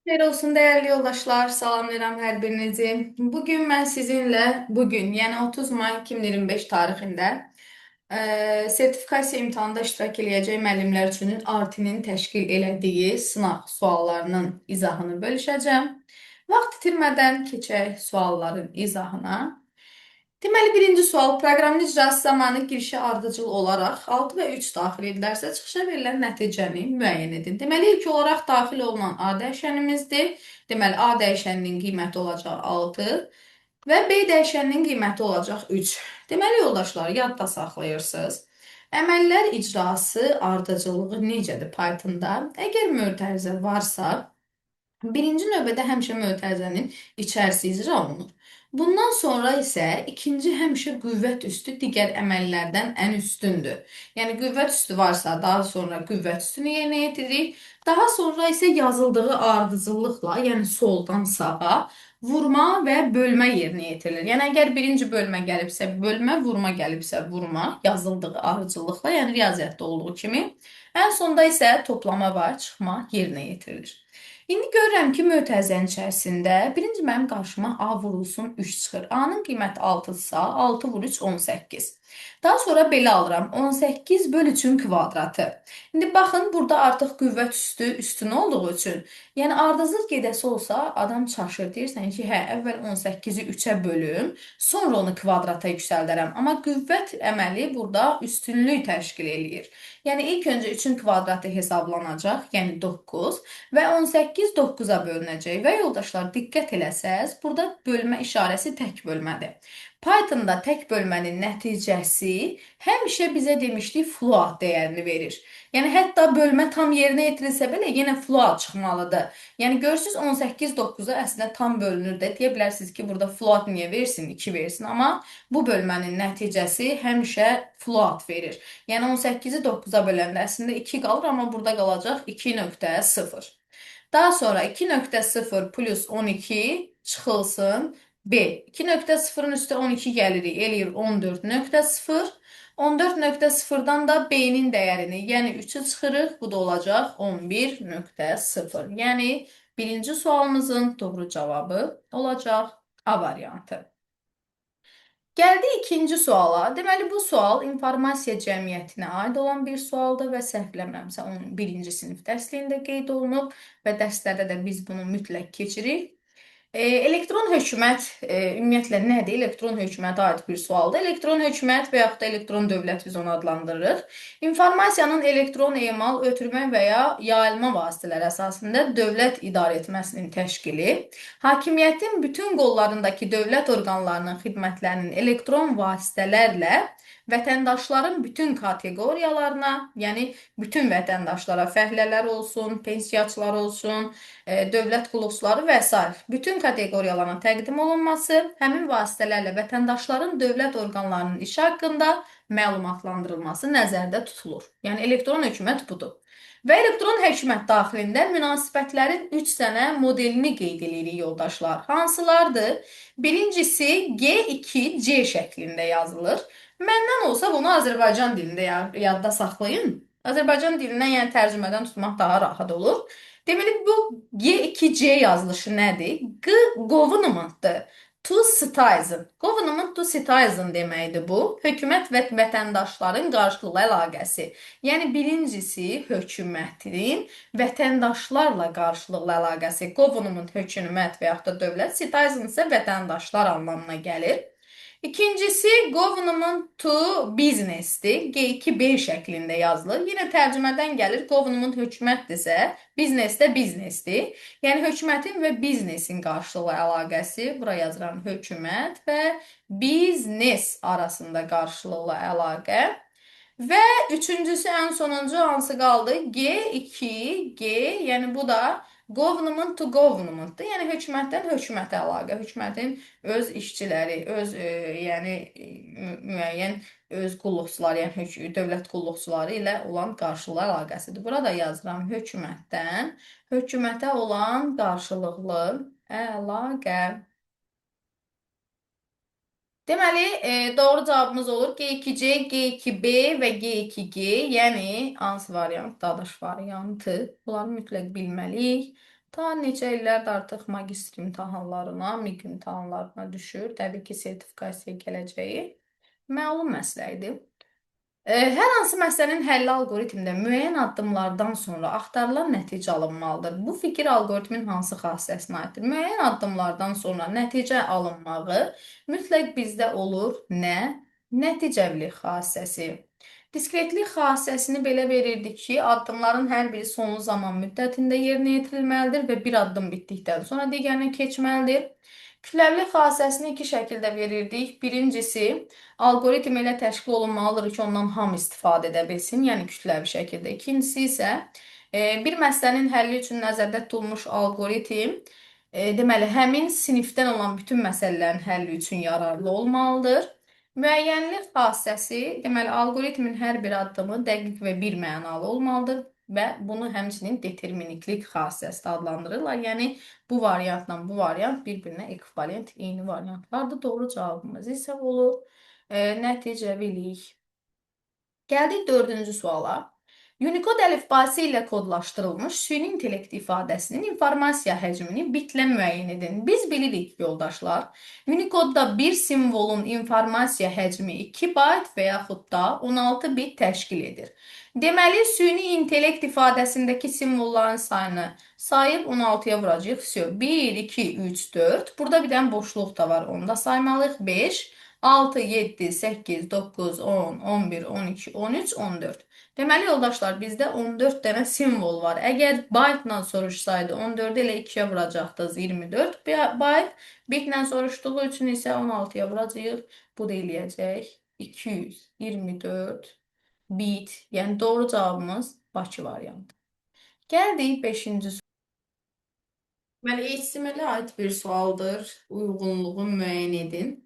Xeyir olsun değerli yoldaşlar, salamlayıram hər birinizi. Bugün mən sizinlə yəni 30 may 2025 tarixində sertifikasiya imtahanında iştirak eləyəcək müəllimlər üçün ARTİ-nin təşkil elədiyi sınaq suallarının izahını bölüşəcəm. Vaxt itirmədən keçək sualların izahına. Deməli, birinci sual proqramın icrası zamanı girişə ardıcıl olaraq 6 və 3 daxil edilərsə, çıxışa verilən nəticəni müəyyən edin. Deməli, ilk olaraq daxil olunan A dəyişənimizdir. Deməli, A dəyişəninin qiyməti olacaq 6 və B dəyişəninin qiyməti olacaq 3. Deməli, yoldaşlar, yadda saxlayırsınız. Əməllər icrası ardıcıllığı necədir Pythonda? Əgər mötərizə varsa, birinci növbədə həmişə mötərizənin içərisi icra olunur. Bundan sonra isə ikinci həmişə qüvvət üstü digər əməllərdən ən üstündür. Yəni qüvvət üstü varsa, daha sonra qüvvət üstünü yerinə yetiririk. Daha sonra isə yazıldığı ardıcıllıqla, yəni soldan sağa vurma və bölmə yerinə yetirilir. Yəni əgər birinci bölmə gəlibsə bölmə, vurma gəlibsə vurma, yazıldığı ardıcıllıqla, yəni riyaziyyatda olduğu kimi. Ən sonda isə toplama və çıxma yerinə yetirilir. İndi görürəm ki, mötərizənin içərisində birinci mənim qarşıma A vurulsun 3 çıxır. A-nın qiyməti 6-dırsa, 6 vur 3 18. Daha sonra belə alıram. 18 böl 3-ün kvadratı. İndi baxın, burada artıq qüvvət üstü üstün olduğu üçün, yəni ardıcıl gedəsi olsa adam çaşır. Deyirsən ki, hə, əvvəl 18-i 3-ə bölüm, sonra onu kvadrata yüksəldərəm. Amma qüvvət əməli burada üstünlük təşkil eləyir. Yəni ilk öncə 3-ün kvadratı hesablanacaq, yəni 9 və 18 9-a bölünəcək. Və yoldaşlar, diqqət eləsəz, burada bölmə işarəsi tək bölmədir. Pythonda tək bölmənin nəticəsi həmişə bizə demişdik float dəyərini verir. Yəni hətta bölmə tam yerinə yetirilsə belə yenə float çıxmalıdır. Yəni görürsüz 18 9-a əslində tam bölünür də. Deyə bilərsiniz ki, burada float niyə versin, 2 versin, amma bu bölmənin nəticəsi həmişə float verir. Yəni 18-i 9-a böləndə əslində 2 qalır, amma burada qalacaq 2.0. Daha sonra 2.0 plus 12 çıxılsın B. 2.0-ın üstə 12 gəlirik, eləyir 14.0. 14.0-dan da B-nin dəyərini, yəni 3-ü çıxırıq, bu da olacaq 11.0. Yəni birinci sualımızın doğru cavabı olacaq A variantı. Gəldi ikinci suala. Deməli, bu sual informasiya cəmiyyətinə aid olan bir sualdır və səhvləmirəmsə, onun birinci sinif dərsliyində qeyd olunub və dərslərdə də biz bunu mütləq keçirik. Elektron hökumət ümumiyyətlə nədir? Elektron hökumətə aid bir sualdır. Elektron hökumət və yaxud da elektron dövlət biz onu adlandırırıq. İnformasiyanın elektron emal, ötürmə və ya yayılma vasitələri əsasında dövlət idarə etməsinin təşkili, hakimiyyətin bütün qollarındakı dövlət orqanlarının xidmətlərinin elektron vasitələrlə vətəndaşların bütün kateqoriyalarına, yəni bütün vətəndaşlara, fəhlələr olsun, pensiyaçılar olsun, dövlət qulluqçuları və s. bütün kateqoriyalarına təqdim olunması, həmin vasitələrlə vətəndaşların dövlət orqanlarının işi haqqında məlumatlandırılması nəzərdə tutulur. Yəni elektron hökumət budur. Və elektron hökumət daxilində münasibətlərin 3 dənə modelini qeyd edirik yoldaşlar. Hansılardır? Birincisi G2C şəklində yazılır. Məndən olsa bunu Azərbaycan dilində yadda saxlayın. Azərbaycan dilindən yəni tərcümədən tutmaq daha rahat olur. Deməli bu G2C yazılışı nədir? G government'dır. To citizen. Government to citizen deməkdir bu. Hökumət və vətəndaşların qarşılıqlı əlaqəsi. Yəni birincisi hökumətin vətəndaşlarla qarşılıqlı əlaqəsi. Government hökumət və yaxud da dövlət, citizen isə vətəndaşlar anlamına gəlir. İkincisi government to business'dir. G2B şəklində yazılır. Yenə tərcümədən gəlir. Government hökumətdirsə, business də business'dir. Yəni hökumətin və biznesin qarşılıqlı əlaqəsi. Bura yazıram hökumət və biznes arasında qarşılıqlı əlaqə. Və üçüncüsü ən sonuncu hansı qaldı? G2G, yəni bu da government to government'dır. Yəni hökumətdən hökumətə əlaqə, hökumətin öz işçiləri, öz yəni müəyyən öz qulluqçuları, yəni dövlət qulluqçuları ilə olan qarşılıqlı əlaqəsidir. Burada yazıram hökumətdən hökumətə olan qarşılıqlı əlaqə. Deməli, doğru cavabımız olur G2C, G2B və G2G, yəni hansı variant? Dadaş variantı. Bunları mütləq bilməliyik. Ta neçə illərdir artıq magistr imtahanlarına, MİQ imtahanlarına düşür. Təbii ki, sertifikasiya gələcəyi məlum məsələdir. Hər hansı məsələnin həlli alqoritmdə müəyyən addımlardan sonra axtarılan nəticə alınmalıdır. Bu fikir alqoritmin hansı xassəsinə aiddir? Müəyyən addımlardan sonra nəticə alınmağı mütləq bizdə olur nə? Nəticəvilik xassəsi. Diskretlik xassəsini belə verirdik ki, addımların hər biri sonlu zaman müddətində yerinə yetirilməlidir və bir addım bitdikdən sonra digərinə keçməlidir. Kütləvilik xassəsini iki şəkildə verirdik. Birincisi, alqoritm elə təşkil olunmalıdır ki, ondan hamı istifadə edə bilsin, yəni kütləvi şəkildə. İkincisi isə bir məsələnin həlli üçün nəzərdə tutulmuş alqoritm deməli həmin sinifdən olan bütün məsələlərin həlli üçün yararlı olmalıdır. Müəyyənlik xassəsi, deməli alqoritmin hər bir addımı dəqiq və bir mənalı olmalıdır və bunu həmçinin determiniklik xassəsi də adlandırırlar. Yəni bu variantla bu variant bir-birinə ekvivalent eyni variantlardır. Doğru cavabımız isə olur nəticəvilik. Gəldik dördüncü suala. Unicode əlifbası ilə kodlaşdırılmış süni intellekt ifadəsinin informasiya həcmini bitlə müəyyən edin. Biz bilirik yoldaşlar, Unicode'da bir simvolun informasiya həcmi 2 bayt və yaxud da 16 bit təşkil edir. Deməli, süni intellekt ifadəsindəki simvolların sayını sayıb 16-ya vuracağıq. 1, 2, 3, 4. Burada bir dənə boşluq da var. Onu da saymalıyıq. 5, 6, 7, 8, 9, 10, 11, 12, 13, 14. Deməli, yoldaşlar, bizdə 14 dənə simvol var. Əgər baytla soruşsaydı, 14-ü elə 2-yə vuracaqdınız, 24 bayt. Bitlə soruşduğu üçün isə 16-ya vuracağıq. Bu da eləyəcək 224 bit. Yəni, doğru cavabımız Bakı variantı. Gəldik 5-ci sual. Deməli, HTML-ə aid bir sualdır. Uyğunluğu müəyyən edin.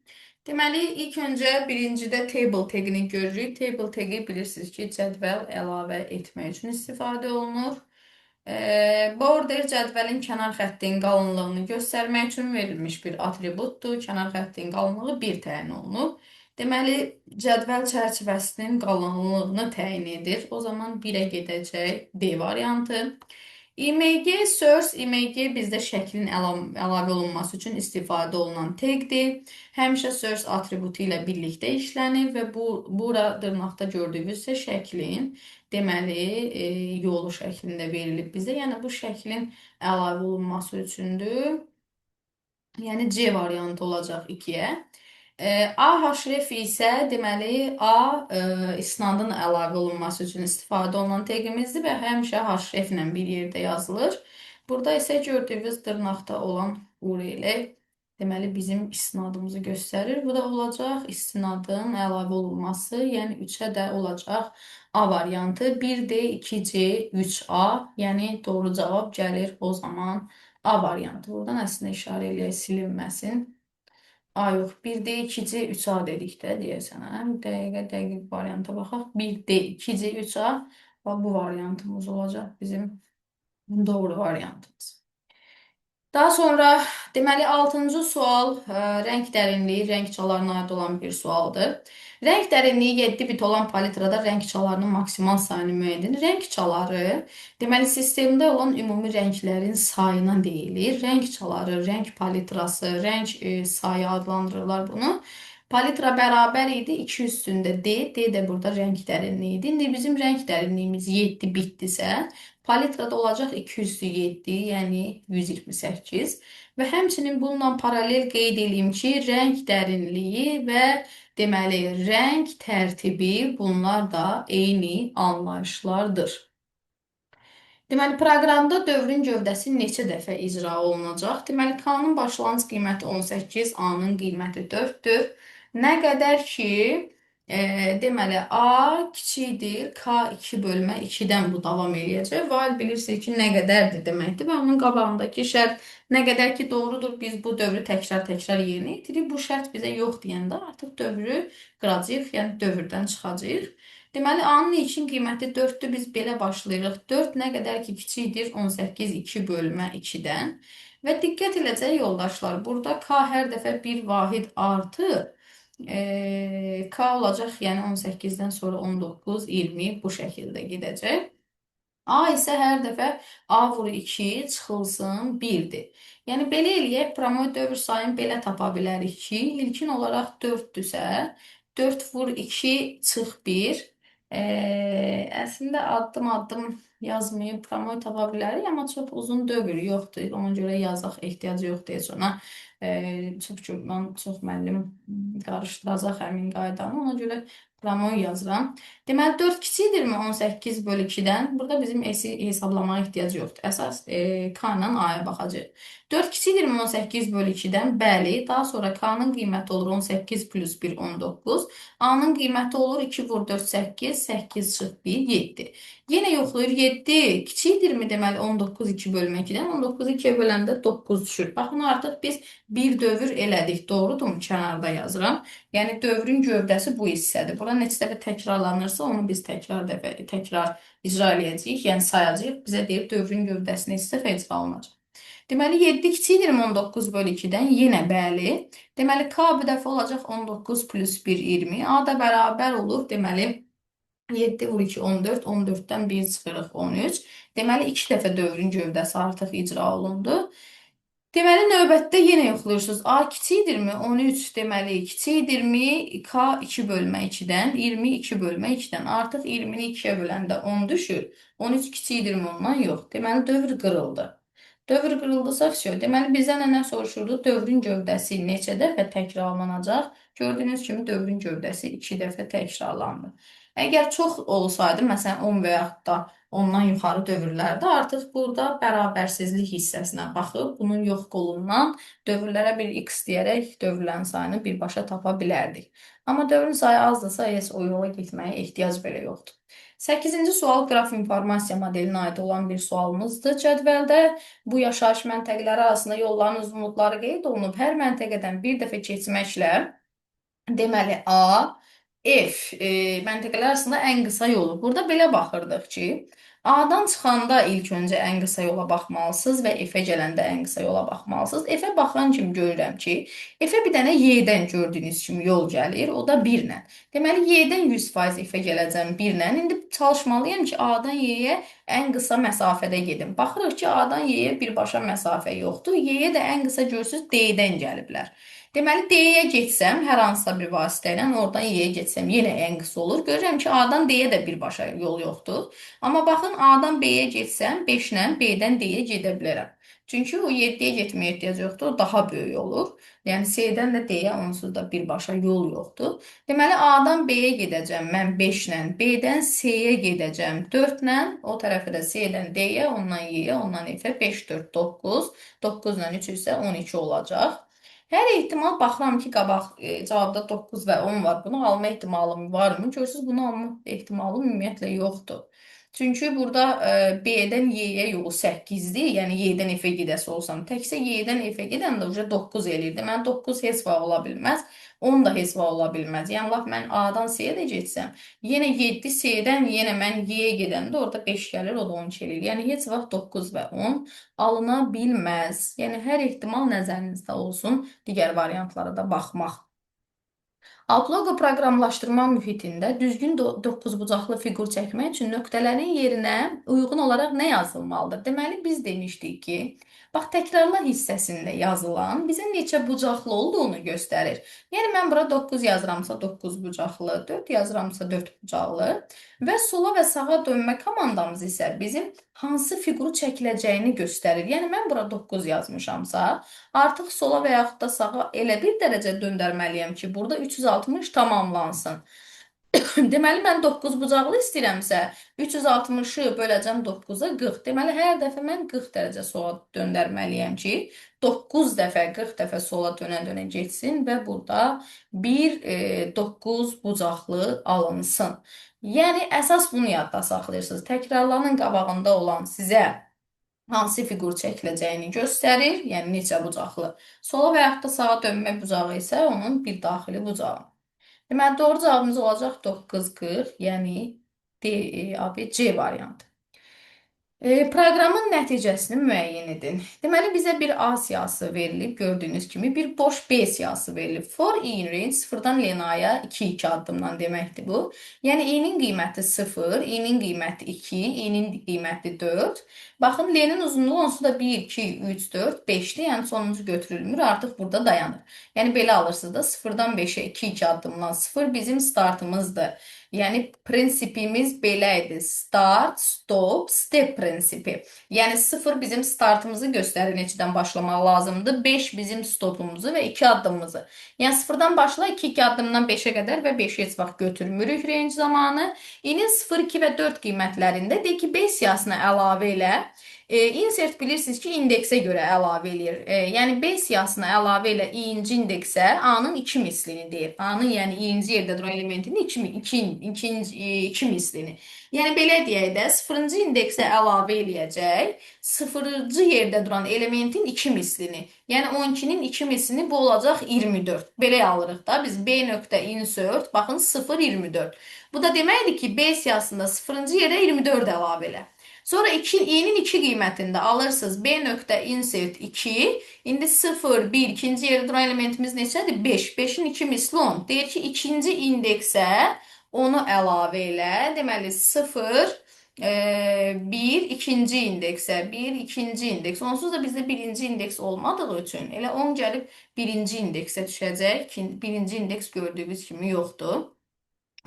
Deməli, ilk öncə birincidə table tagini görürük. Table tagi bilirsiniz ki, cədvəl əlavə etmək üçün istifadə olunur. Border cədvəlin kənar xəttin qalınlığını göstərmək üçün verilmiş bir atributdur. Kənar xəttin qalınlığı 1 təyin olunub. Deməli, cədvəl çərçivəsinin qalınlığını təyin edir. O zaman 1-ə gedəcək D variantı. IMG source, IMG bizdə şəklin əlavə olunması üçün istifadə olunan tagdir. Həmişə source atributu ilə birlikdə işlənir və bura dırnaqda gördüyünüz isə şəklin deməli yolu şəklində verilib bizə. Yəni bu şəklin əlavə olunması üçündür. Yəni C variantı olacaq 2-yə. A href isə deməli A isnadın əlavə olunması üçün istifadə olunan tagimizdir və həmişə href ilə bir yerdə yazılır. Burada isə gördüyünüz dırnaqda olan URL deməli bizim istinadımızı göstərir. Bu da olacaq istinadın əlavə olunması, yəni 3-ə də olacaq A variantı. 1D, 2C, 3A, yəni doğru cavab gəlir o zaman A variantı. Buradan əslində işarə eləyək silinməsin. A yox, 1D, 2C, 3A dedikdə deyəsən, dəqiq varianta baxaq. 1D, 2C, 3A və bu variantımız olacaq bizim doğru variantımız. Daha sonra deməli 6-cı sual rəng dərinliyi, rəng çalarına aid olan bir sualdır. Rəng dərinliyi 7 bit olan palitrada rəng çalarının maksimal sayını müəyyən edin. Rəng çaları deməli sistemdə olan ümumi rənglərin sayına deyilir. Rəng çaları, rəng palitrası, rəng sayı adlandırırlar bunu. Palitra bərabər idi 2 üstündə D. D də burada rəng dərinliyi idi. İndi bizim rəng dərinliyimiz 7 bitdirsə, palitrada olacaq 207, yəni 128. Və həmçinin bununla paralel qeyd edeyim ki, rəng dərinliyi və deməli rəng tərtibi bunlar da eyni anlayışlardır. Deməli, proqramda dövrün gövdəsi neçə dəfə icra olunacaq? Deməli, K-nın başlanğıc qiyməti 18, A-nın qiyməti 4-dür. Nə qədər ki, deməli, A kiçikdir, K 2 bölmə 2-dən bu davam eləyəcək. Val bilirsiniz ki, nə qədərdir deməkdir və onun qabağındakı şərt nə qədər ki, doğrudur, biz bu dövrü təkrar-təkrar yerinə yetiririk. Bu şərt bizə yox deyəndə artıq dövrü qıracağıq, yəni dövrdən çıxacağıq. Deməli, A-nın ilkin qiyməti 4-dür, biz belə başlayırıq. 4 nə qədər ki, kiçikdir 18, 2 bölmə 2-dən. Və diqqət edəcək yoldaşlar, burada K hər dəfə bir vahid artır. K olacaq, yəni 18-dən sonra 19, 20 bu şəkildə gedəcək. A isə hər dəfə A vur 2 çıxılsın 1-dir. Yəni belə eləyək, promoy dövr sayını belə tapa bilərik ki, ilkin olaraq 4-dürsə, 4 vur 2 çıx 1. Əslində addım-addım yazmayıb promoy tapa bilərik, amma çox uzun dövr yoxdur. Ona görə yazaq ehtiyac yoxdur heç ona. Çox güman, çox müəllim qarışdıracaq həmin qaydanı. Ona görə promoy yazıram. Deməli 4 kiçikdirmi 18 bölü 2-dən? Burada bizim S-i hesablamaya ehtiyac yoxdur. Əsas K ilə A-ya baxacağıq. 4 kiçikdirmi 18 bölü 2-dən? Bəli. Daha sonra K-nın qiyməti olur 18 plus 1 19. A-nın qiyməti olur 2 vur 4 8. 8 çıx 1 7. Yenə yoxlayır 7. Kiçikdirmi deməli 19 2 bölmə 2-dən? 19 2-yə böləndə 9 düşür. Baxın artıq biz bir dövr elədik. Doğrudurmu? Kənarda yazıram. Yəni dövrün gövdəsi bu hissədir. Bura neçə dəfə təkrarlanırsa, onu biz təkrar icra eləyəcəyik, yəni sayacağıq. Bizə deyir dövrün gövdəsi neçə dəfə icra olunacaq. Deməli 7 kiçikdir 19 bölü 2-dən, yenə bəli. Deməli K bir dəfə olacaq 19 plus 1 20. A da bərabər olur. Deməli 7 vur 2 14, 14-dən 1 çıxırıq 13. Deməli 2 dəfə dövrün gövdəsi artıq icra olundu. Deməli, növbətdə yenə yoxlayırsınız. A kiçikdirmi? 13 deməli kiçikdirmi? K 2 bölmə 2-dən, 20 2 bölmə 2-dən. Artıq 20-ni 2-yə böləndə 10 düşür. 13 kiçikdirmi ondan? Yox. Deməli, dövr qırıldı. Dövr qırıldısa, vəsiyo. Deməli, bizdən nə soruşurdu? Dövrün gövdəsi neçə dəfə təkrarlanacaq? Gördüyünüz kimi dövrün gövdəsi 2 dəfə təkrarlandı. Əgər çox olsaydı, məsələn 10 və yaxud da ondan yuxarı dövrlərdə artıq burada bərabərsizlik hissəsinə baxıb bunun yox qolundan dövrlərə bir x deyərək dövrlərin sayını birbaşa tapa bilərdik. Amma dövrün sayı azdırsa, heç o yola getməyə ehtiyac belə yoxdur. 8-ci sual qraf informasiya modelinə aid olan bir sualımızdır. Cədvəldə bu yaşayış məntəqələri arasında yolların uzunluqları qeyd olunub. Hər məntəqədən bir dəfə keçməklə deməli A, F məntəqələr arasında ən qısa yolu. Burada belə baxırdıq ki, A-dan çıxanda ilk öncə ən qısa yola baxmalısınız və F-ə gələndə ən qısa yola baxmalısınız. F-ə baxan kimi görürəm ki, F-ə bir dənə Y-dən gördüyünüz kimi yol gəlir, o da 1 ilə. Deməli, Y-dən 100% F-ə gələcəm 1 ilə. İndi çalışmalıyam ki, A-dan Y-yə ən qısa məsafədə gedim. Baxırıq ki, A-dan Y-yə birbaşa məsafə yoxdur. Y-yə də ən qısa görürsünüz D-dən gəliblər. Deməli, D-yə getsəm, hər hansısa bir vasitə ilə oradan Y-yə getsəm, yenə ən qısa olur. Görürəm ki, A-dan D-yə də birbaşa yol yoxdur. Amma baxın, A-dan B-yə getsəm, 5 ilə B-dən D-yə gedə bilərəm. Çünki o 7-yə getməyə ehtiyac yoxdur, o daha böyük olur. Yəni, C-dən də D-yə onsuz da birbaşa yol yoxdur. Deməli, A-dan B-yə gedəcəm mən 5 ilə, B-dən C-yə gedəcəm 4 ilə, o tərəfə də C-dən D-yə, ondan Y-yə, ondan F-ə 5, 4, 9, 9 ilə 3 isə 12 olacaq. Hər ehtimal baxıram ki, qabaq cavabda 9 və 10 var. Bunu alma ehtimalım varmı? Görürsünüz, bunu alma ehtimalım ümumiyyətlə yoxdur. Çünki burada B-dən Y-yə yolu 8-dir. Yəni Y-dən F-ə gedəsi olsam, təkcə Y-dən F-ə gedəndə uca 9 eləyir. Deməli 9 heç vaxt ola bilməz. 10 da heç vaxt ola bilməz. Yəni lap mən A-dan C-yə də getsəm, yenə 7 C-dən yenə mən Y-yə gedəndə orada 5 gəlir, o da 12 eləyir. Yəni heç vaxt 9 və 10 alına bilməz. Yəni hər ehtimal nəzərinizdə olsun, digər variantlara da baxmaq. Uplogo proqramlaşdırma mühitində düzgün 9-bucaqlı fiqur çəkmək üçün nöqtələrin yerinə uyğun olaraq nə yazılmalıdır? Deməli, biz demişdik ki, bax, təkrarlar hissəsində yazılan bizə neçə bucaqlı olduğunu göstərir. Yəni, mən bura 9 yazıramsa 9 bucaqlı, 4 yazıramsa 4 bucaqlı və sola və sağa dönmə komandamız isə bizim hansı fiquru çəkiləcəyini göstərir. Yəni, mən bura 9 yazmışamsa, artıq sola və yaxud da sağa elə bir dərəcə döndərməliyəm ki, burada 360 tamamlansın. Deməli, mən 9 bucaqlı istəyirəmsə, 360-ı böləcəm 9-a 40. Deməli, hər dəfə mən 40 dərəcə sola döndərməliyəm ki, 9 dəfə 40 dəfə sola dönə-dönə getsin və burada bir 9 bucaqlı alınsın. Yəni, əsas bunu yadda saxlayırsınız. Təkrarların qabağında olan sizə hansı fiqur çəkiləcəyini göstərir, yəni neçə bucaqlı. Sola və yaxud da sağa dönmə bucağı isə onun bir daxili bucağı. Deməli, doğru cavabımız olacaq 940, yəni D, C variantı. Proqramın nəticəsini müəyyən edin. Deməli, bizə bir A siyahısı verilib, gördüyünüz kimi bir boş B siyahısı verilib. For in range sıfırdan Lena'ya 2 addımdan deməkdir bu. Yəni, i'nin qiyməti 0, i'nin qiyməti 2, i'nin qiyməti 4. Baxın, L'nin uzunluğu onsuz da 1, 2, 3, 4, 5-dir. Yəni, sonuncu götürülmür, artıq burada dayanır. Yəni, belə alırsınız da 0-dan 5-ə 2 addımdan 0 bizim startımızdır. Yəni prinsipimiz belə idi. Start, stop, step prinsipi. Yəni 0 bizim startımızı göstərir, neçədən başlamaq lazımdır. 5 bizim stopumuzu və 2 addımımızı. Yəni 0-dan başla, 2 addımdan 5-ə qədər və 5-i heç vaxt götürmürük range zamanı. İnin 0, 2 və 4 qiymətlərində deyək ki, B siyahısına əlavə elə. Insert bilirsiniz ki, indeksə görə əlavə eləyir. Yəni B siyahısına əlavə ilə i-ci indeksə A-nın 2 mislini deyir. A-nın yəni i-ci yerdə duran elementinin 2 mislini. Yəni belə deyək də 0-cı indeksə əlavə eləyəcək 0-cı yerdə duran elementin 2 mislini. Yəni 12-nin 2 mislini bu olacaq 24. Belə alırıq da biz B nöqtə insert baxın 0 24. Bu da deməkdir ki, B siyahısında 0-cı yerə 24 əlavə elə. Sonra i'nin 2 qiymətində alırsınız. B nöqtə insert 2. İndi 0, 1, ikinci yerdə duran elementimiz neçədir? 5. 5-in 2 misli 10. Deyir ki, ikinci indeksə onu əlavə elə. Deməli 0, 1, ikinci indeksə 1, ikinci indeks. Onsuz da bizdə birinci indeks olmadığı üçün elə 10 gəlib birinci indeksə düşəcək. Birinci indeks gördüyünüz kimi yoxdur.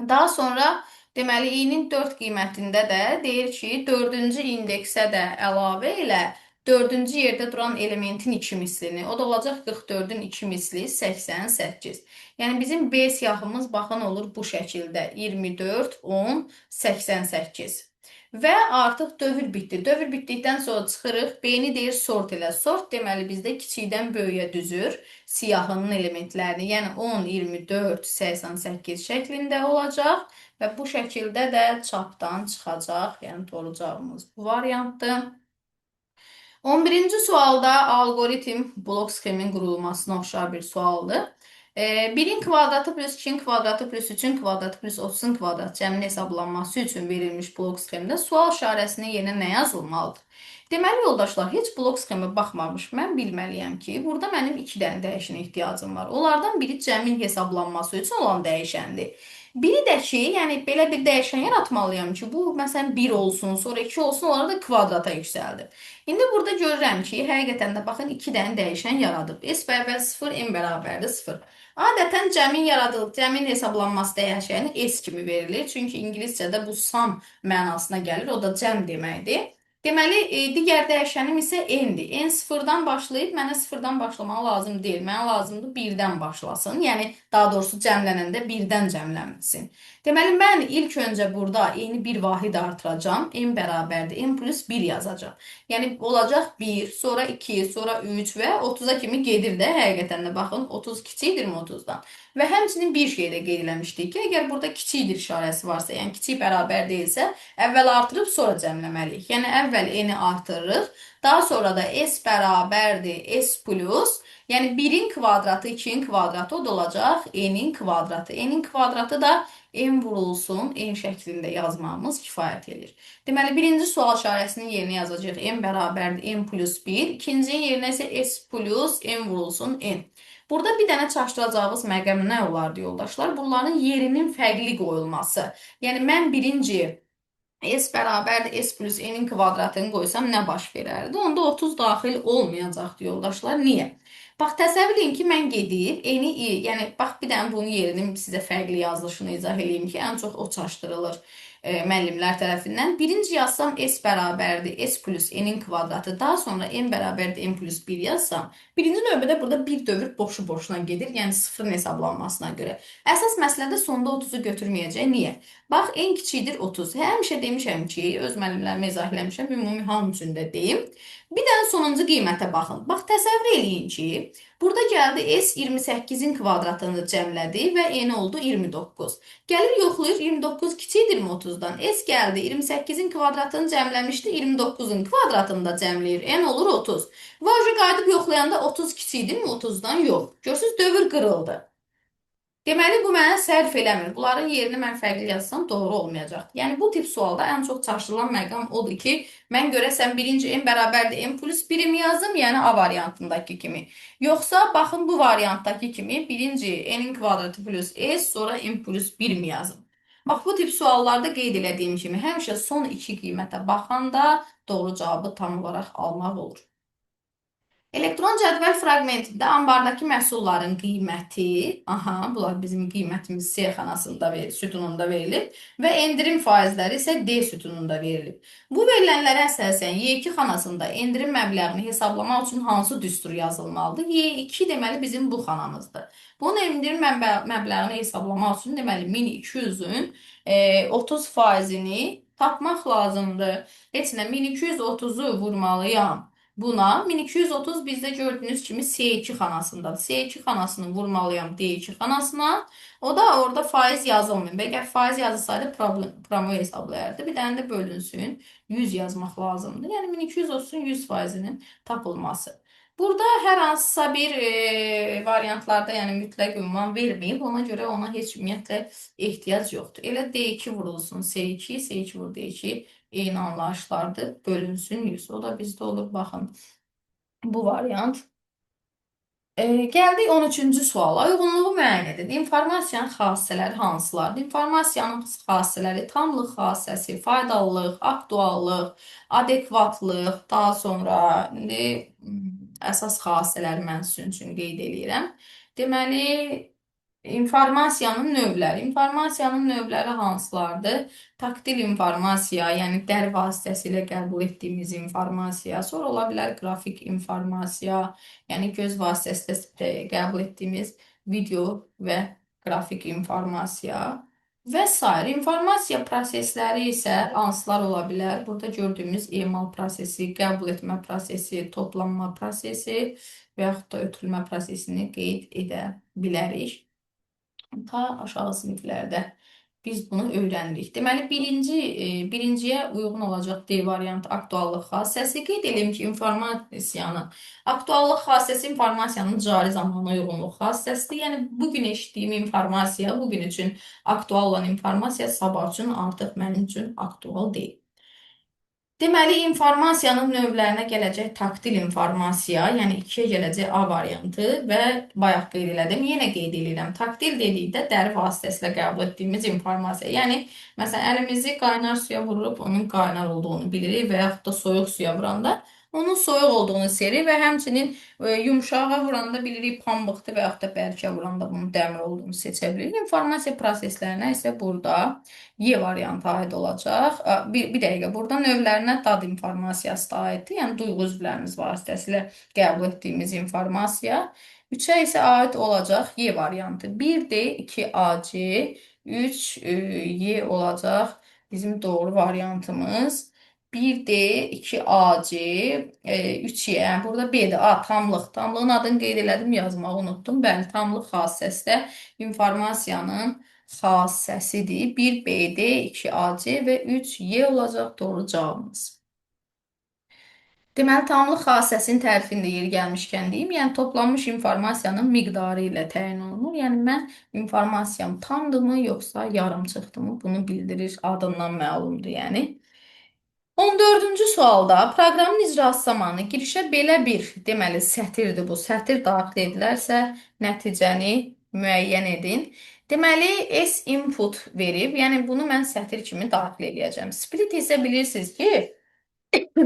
Daha sonra deməli i'nin 4 qiymətində də deyir ki, 4-cü indeksə də əlavə elə 4-cü yerdə duran elementin 2 mislini. O da olacaq 44-ün 2 misli 88. Yəni bizim B siyahımız baxın olur bu şəkildə 24, 10, 88. Və artıq dövr bitdi. Dövr bitdikdən sonra çıxırıq. B-ni deyir sort elə. Sort deməli bizdə kiçikdən böyüyə düzür siyahının elementlərini. Yəni 10, 24, 88 şəklində olacaq və bu şəkildə də çapdan çıxacaq. Yəni doğru cavabımız bu variantdır. 11-ci sualda alqoritm blok sxemin qurulmasına oxşar bir sualdır. 1-in kvadratı plus 2-in kvadratı plus 3-ün kvadratı plus 30-un kvadratı cəminin hesablanması üçün verilmiş blok sxemdə sual işarəsinin yerinə nə yazılmalıdır? Deməli, yoldaşlar, heç blok sxemə baxmamış mən bilməliyəm ki, burada mənim 2 dənə dəyişənə ehtiyacım var. Onlardan biri cəmin hesablanması üçün olan dəyişəndir. Biri də ki, yəni belə bir dəyişən yaratmalıyam ki, bu məsələn 1 olsun, sonra 2 olsun, onları da kvadrata yüksəldir. İndi burada görürəm ki, həqiqətən də baxın 2 dənə dəyişən yaradıb. S bərabər 0, n bərabərdir 0. Adətən cəmin yaradılıb, cəmin hesablanması dəyişəni S kimi verilir. Çünki ingiliscədə bu sum mənasına gəlir, o da cəm deməkdir. Deməli, digər dəyişənim isə n-dir. N 0-dan başlayıb, mənə 0-dan başlamaq lazım deyil. Mənə lazımdır 1-dən başlasın. Yəni, daha doğrusu cəmlənəndə 1-dən cəmlənsin. Deməli, mən ilk öncə burada n-i bir vahid artıracağam. N bərabərdir. N plus 1 yazacağam. Yəni, olacaq 1, sonra 2, sonra 3 və 30-a kimi gedir də həqiqətən də. Baxın, 30 kiçikdirmi 30-dan? Və həmçinin bir şey də qeyd eləmişdik ki, əgər burada kiçikdir işarəsi varsa, yəni kiçik bərabər deyilsə, əvvəl artırıb sonra cəmləməliyik. Yəni əvvəl n-i artırırıq, daha sonra da s bərabərdir s plus, yəni 1-in kvadratı, 2-in kvadratı o da olacaq n-in kvadratı. N-in kvadratı da n vurulsun, n şəklində yazmamız kifayət edir. Deməli, birinci sual işarəsinin yerinə yazacağıq n bərabərdir n plus 1, ikincinin yerinə isə s plus n vurulsun n. Burada bir dənə çaşdıracağımız məqam nə olardı yoldaşlar? Bunların yerinin fərqli qoyulması. Yəni mən birinci s bərabərdir s plus n-in kvadratını qoysam nə baş verərdi? Onda 30 daxil olmayacaqdı yoldaşlar. Niyə? Bax, təsəvvür edin ki, mən gedib n-i, yəni bax bir dənə bunun yerinin sizə fərqli yazılışını izah edeyim ki, ən çox o çaşdırılır müəllimlər tərəfindən. Birinci yazsam s bərabərdir s plus n-in kvadratı, daha sonra n bərabərdir n plus 1 yazsam, birinci növbədə burada bir dövr boşu-boşuna gedir, yəni sıfırın hesablanmasına görə. Əsas məsələdə sonda 30-u götürməyəcək. Niyə? Bax, n kiçikdir 30. Həmişə demişəm ki, öz müəllimlərimə izah eləmişəm, ümumi hamı üçün də deyim. Bir dənə sonuncu qiymətə baxın. Bax, təsəvvür eləyin ki, burada gəldi S 28-in kvadratını cəmlədi və n oldu 29. Gəlir yoxlayır, 29 kiçikdirmi 30-dan? S gəldi, 28-in kvadratını cəmləmişdi, 29-un kvadratını da cəmləyir. N olur 30. Və qayıdıb yoxlayanda 30 kiçikdirmi 30-dan? Yox. Görürsünüz, dövr qırıldı. Deməli, bu mənə sərf eləmir. Bunların yerini mən fərqli yazsam doğru olmayacaq. Yəni, bu tip sualda ən çox çaşdırılan məqam odur ki, mən görəsən birinci n bərabərdir n plus 1-mi yazdım, yəni A variantındakı kimi. Yoxsa, baxın bu variantdakı kimi birinci n-in kvadratı plus s, sonra n plus 1-mi yazım. Bax, bu tip suallarda qeyd elədiyim kimi, həmişə son iki qiymətə baxanda doğru cavabı tam olaraq almaq olur. Elektron cədvəl fraqmentində ambardakı məhsulların qiyməti, aha, bunlar bizim qiymətimiz C xanasında sütununda verilib və endirim faizləri isə D sütununda verilib. Bu verilənlərə əsasən Y2 xanasında endirim məbləğini hesablamaq üçün hansı düstur yazılmalıdır? Y2 deməli bizim bu xanamızdır. Bunun endirim məbləğini hesablamaq üçün deməli 1200-ün 30 faizini tapmaq lazımdır. Heç nə 1230-u vurmalıyam. Buna 1230 bizdə gördüyünüz kimi C2 xanasındadır. C2 xanasını vurmalıyam D2 xanasına. O da orada faiz yazılmıyor. Əgər faiz yazılsaydı promo hesablayardı. Bir dənə də bölünsün. 100 yazmaq lazımdır. Yəni 1230-un 100 faizinin tapılması. Burada hər hansısa bir variantlarda yəni mütləq ünvan verməyib. Ona görə ona heç ümumiyyətlə ehtiyac yoxdur. Elə D2 vurulsun C2, C2 vur D2 eyni anlayışlardır. Bölünsün 100. O da bizdə olur. Baxın. Bu variant. Gəldik 13-cü suala. Uyğunluğu müəyyən edin. İnformasiyanın xassələri hansılardır? İnformasiyanın xassələri tamlıq xassəsi, faydalılıq, aktuallıq, adekvatlıq, daha sonra indi əsas xassələri mən sizin üçün qeyd edirəm. Deməli, informasiyanın növləri. İnformasiyanın növləri hansılardır? Taktil informasiya, yəni dər vasitəsilə qəbul etdiyimiz informasiya. Sonra ola bilər qrafik informasiya, yəni göz vasitəsilə qəbul etdiyimiz video və qrafik informasiya və s. İnformasiya prosesləri isə hansılar ola bilər? Burada gördüyümüz emal prosesi, qəbul etmə prosesi, toplanma prosesi və yaxud da ötürülmə prosesini qeyd edə bilərik. Ta aşağı siniflərdə biz bunu öyrənirik. Deməli, birinciyə uyğun olacaq D variantı aktuallıq xassəsi. Qeyd edelim ki, informasiyanın aktuallıq xassəsi informasiyanın cari zamana uyğunluq xassəsidir. Yəni, bugün eşitdiyim informasiya, bugün üçün aktual olan informasiya sabah üçün artıq mənim üçün aktual deyil. Deməli, informasiyanın növlərinə gələcək taktil informasiya, yəni 2-yə gələcək A variantı və bayaq qeyd elədim, yenə qeyd edirəm. Taktil dedikdə dəri vasitəsilə qəbul etdiyimiz informasiya. Yəni, məsələn, əlimizi qaynar suya vururuq, onun qaynar olduğunu bilirik və yaxud da soyuq suya vuranda onun soyuq olduğunu seçirik və həmçinin yumşağa vuranda bilirik pambıqdır və yaxud da bərkə vuranda bunun dəmir olduğunu seçə bilirik. İnformasiya proseslərinə isə burada Y variantı aid olacaq. Bir dəqiqə, burada növlərinə dad informasiyası da aiddir. Yəni, duyğu üzvlərimiz vasitəsilə qəbul etdiyimiz informasiya. 3-ə isə aid olacaq Y variantı. 1D, 2AC, 3Y olacaq bizim doğru variantımız. 1D, 2AC, 3Y. Burada B'dir. A, tamlıq. Tamlığın adını qeyd elədim, yazmağı unutdum. Bəli, tamlıq xassəsi də informasiyanın xassəsidir. 1BD, 2AC və 3Y olacaq doğru cavabımız. Deməli, tamlıq xassəsinin tərifində yeri gəlmişkən deyim, yəni toplanmış informasiyanın miqdarı ilə təyin olunur. Yəni, mən informasiyam tamdımı, yoxsa yarımçıqdımı bunu bildirir, adından məlumdur, yəni. 14-cü sualda proqramın icrası zamanı girişə belə bir, deməli, sətirdir bu. Sətir daxil edilərsə, nəticəni müəyyən edin. Deməli, S input verib, yəni bunu mən sətir kimi daxil edəcəm. Split isə bilirsiniz ki,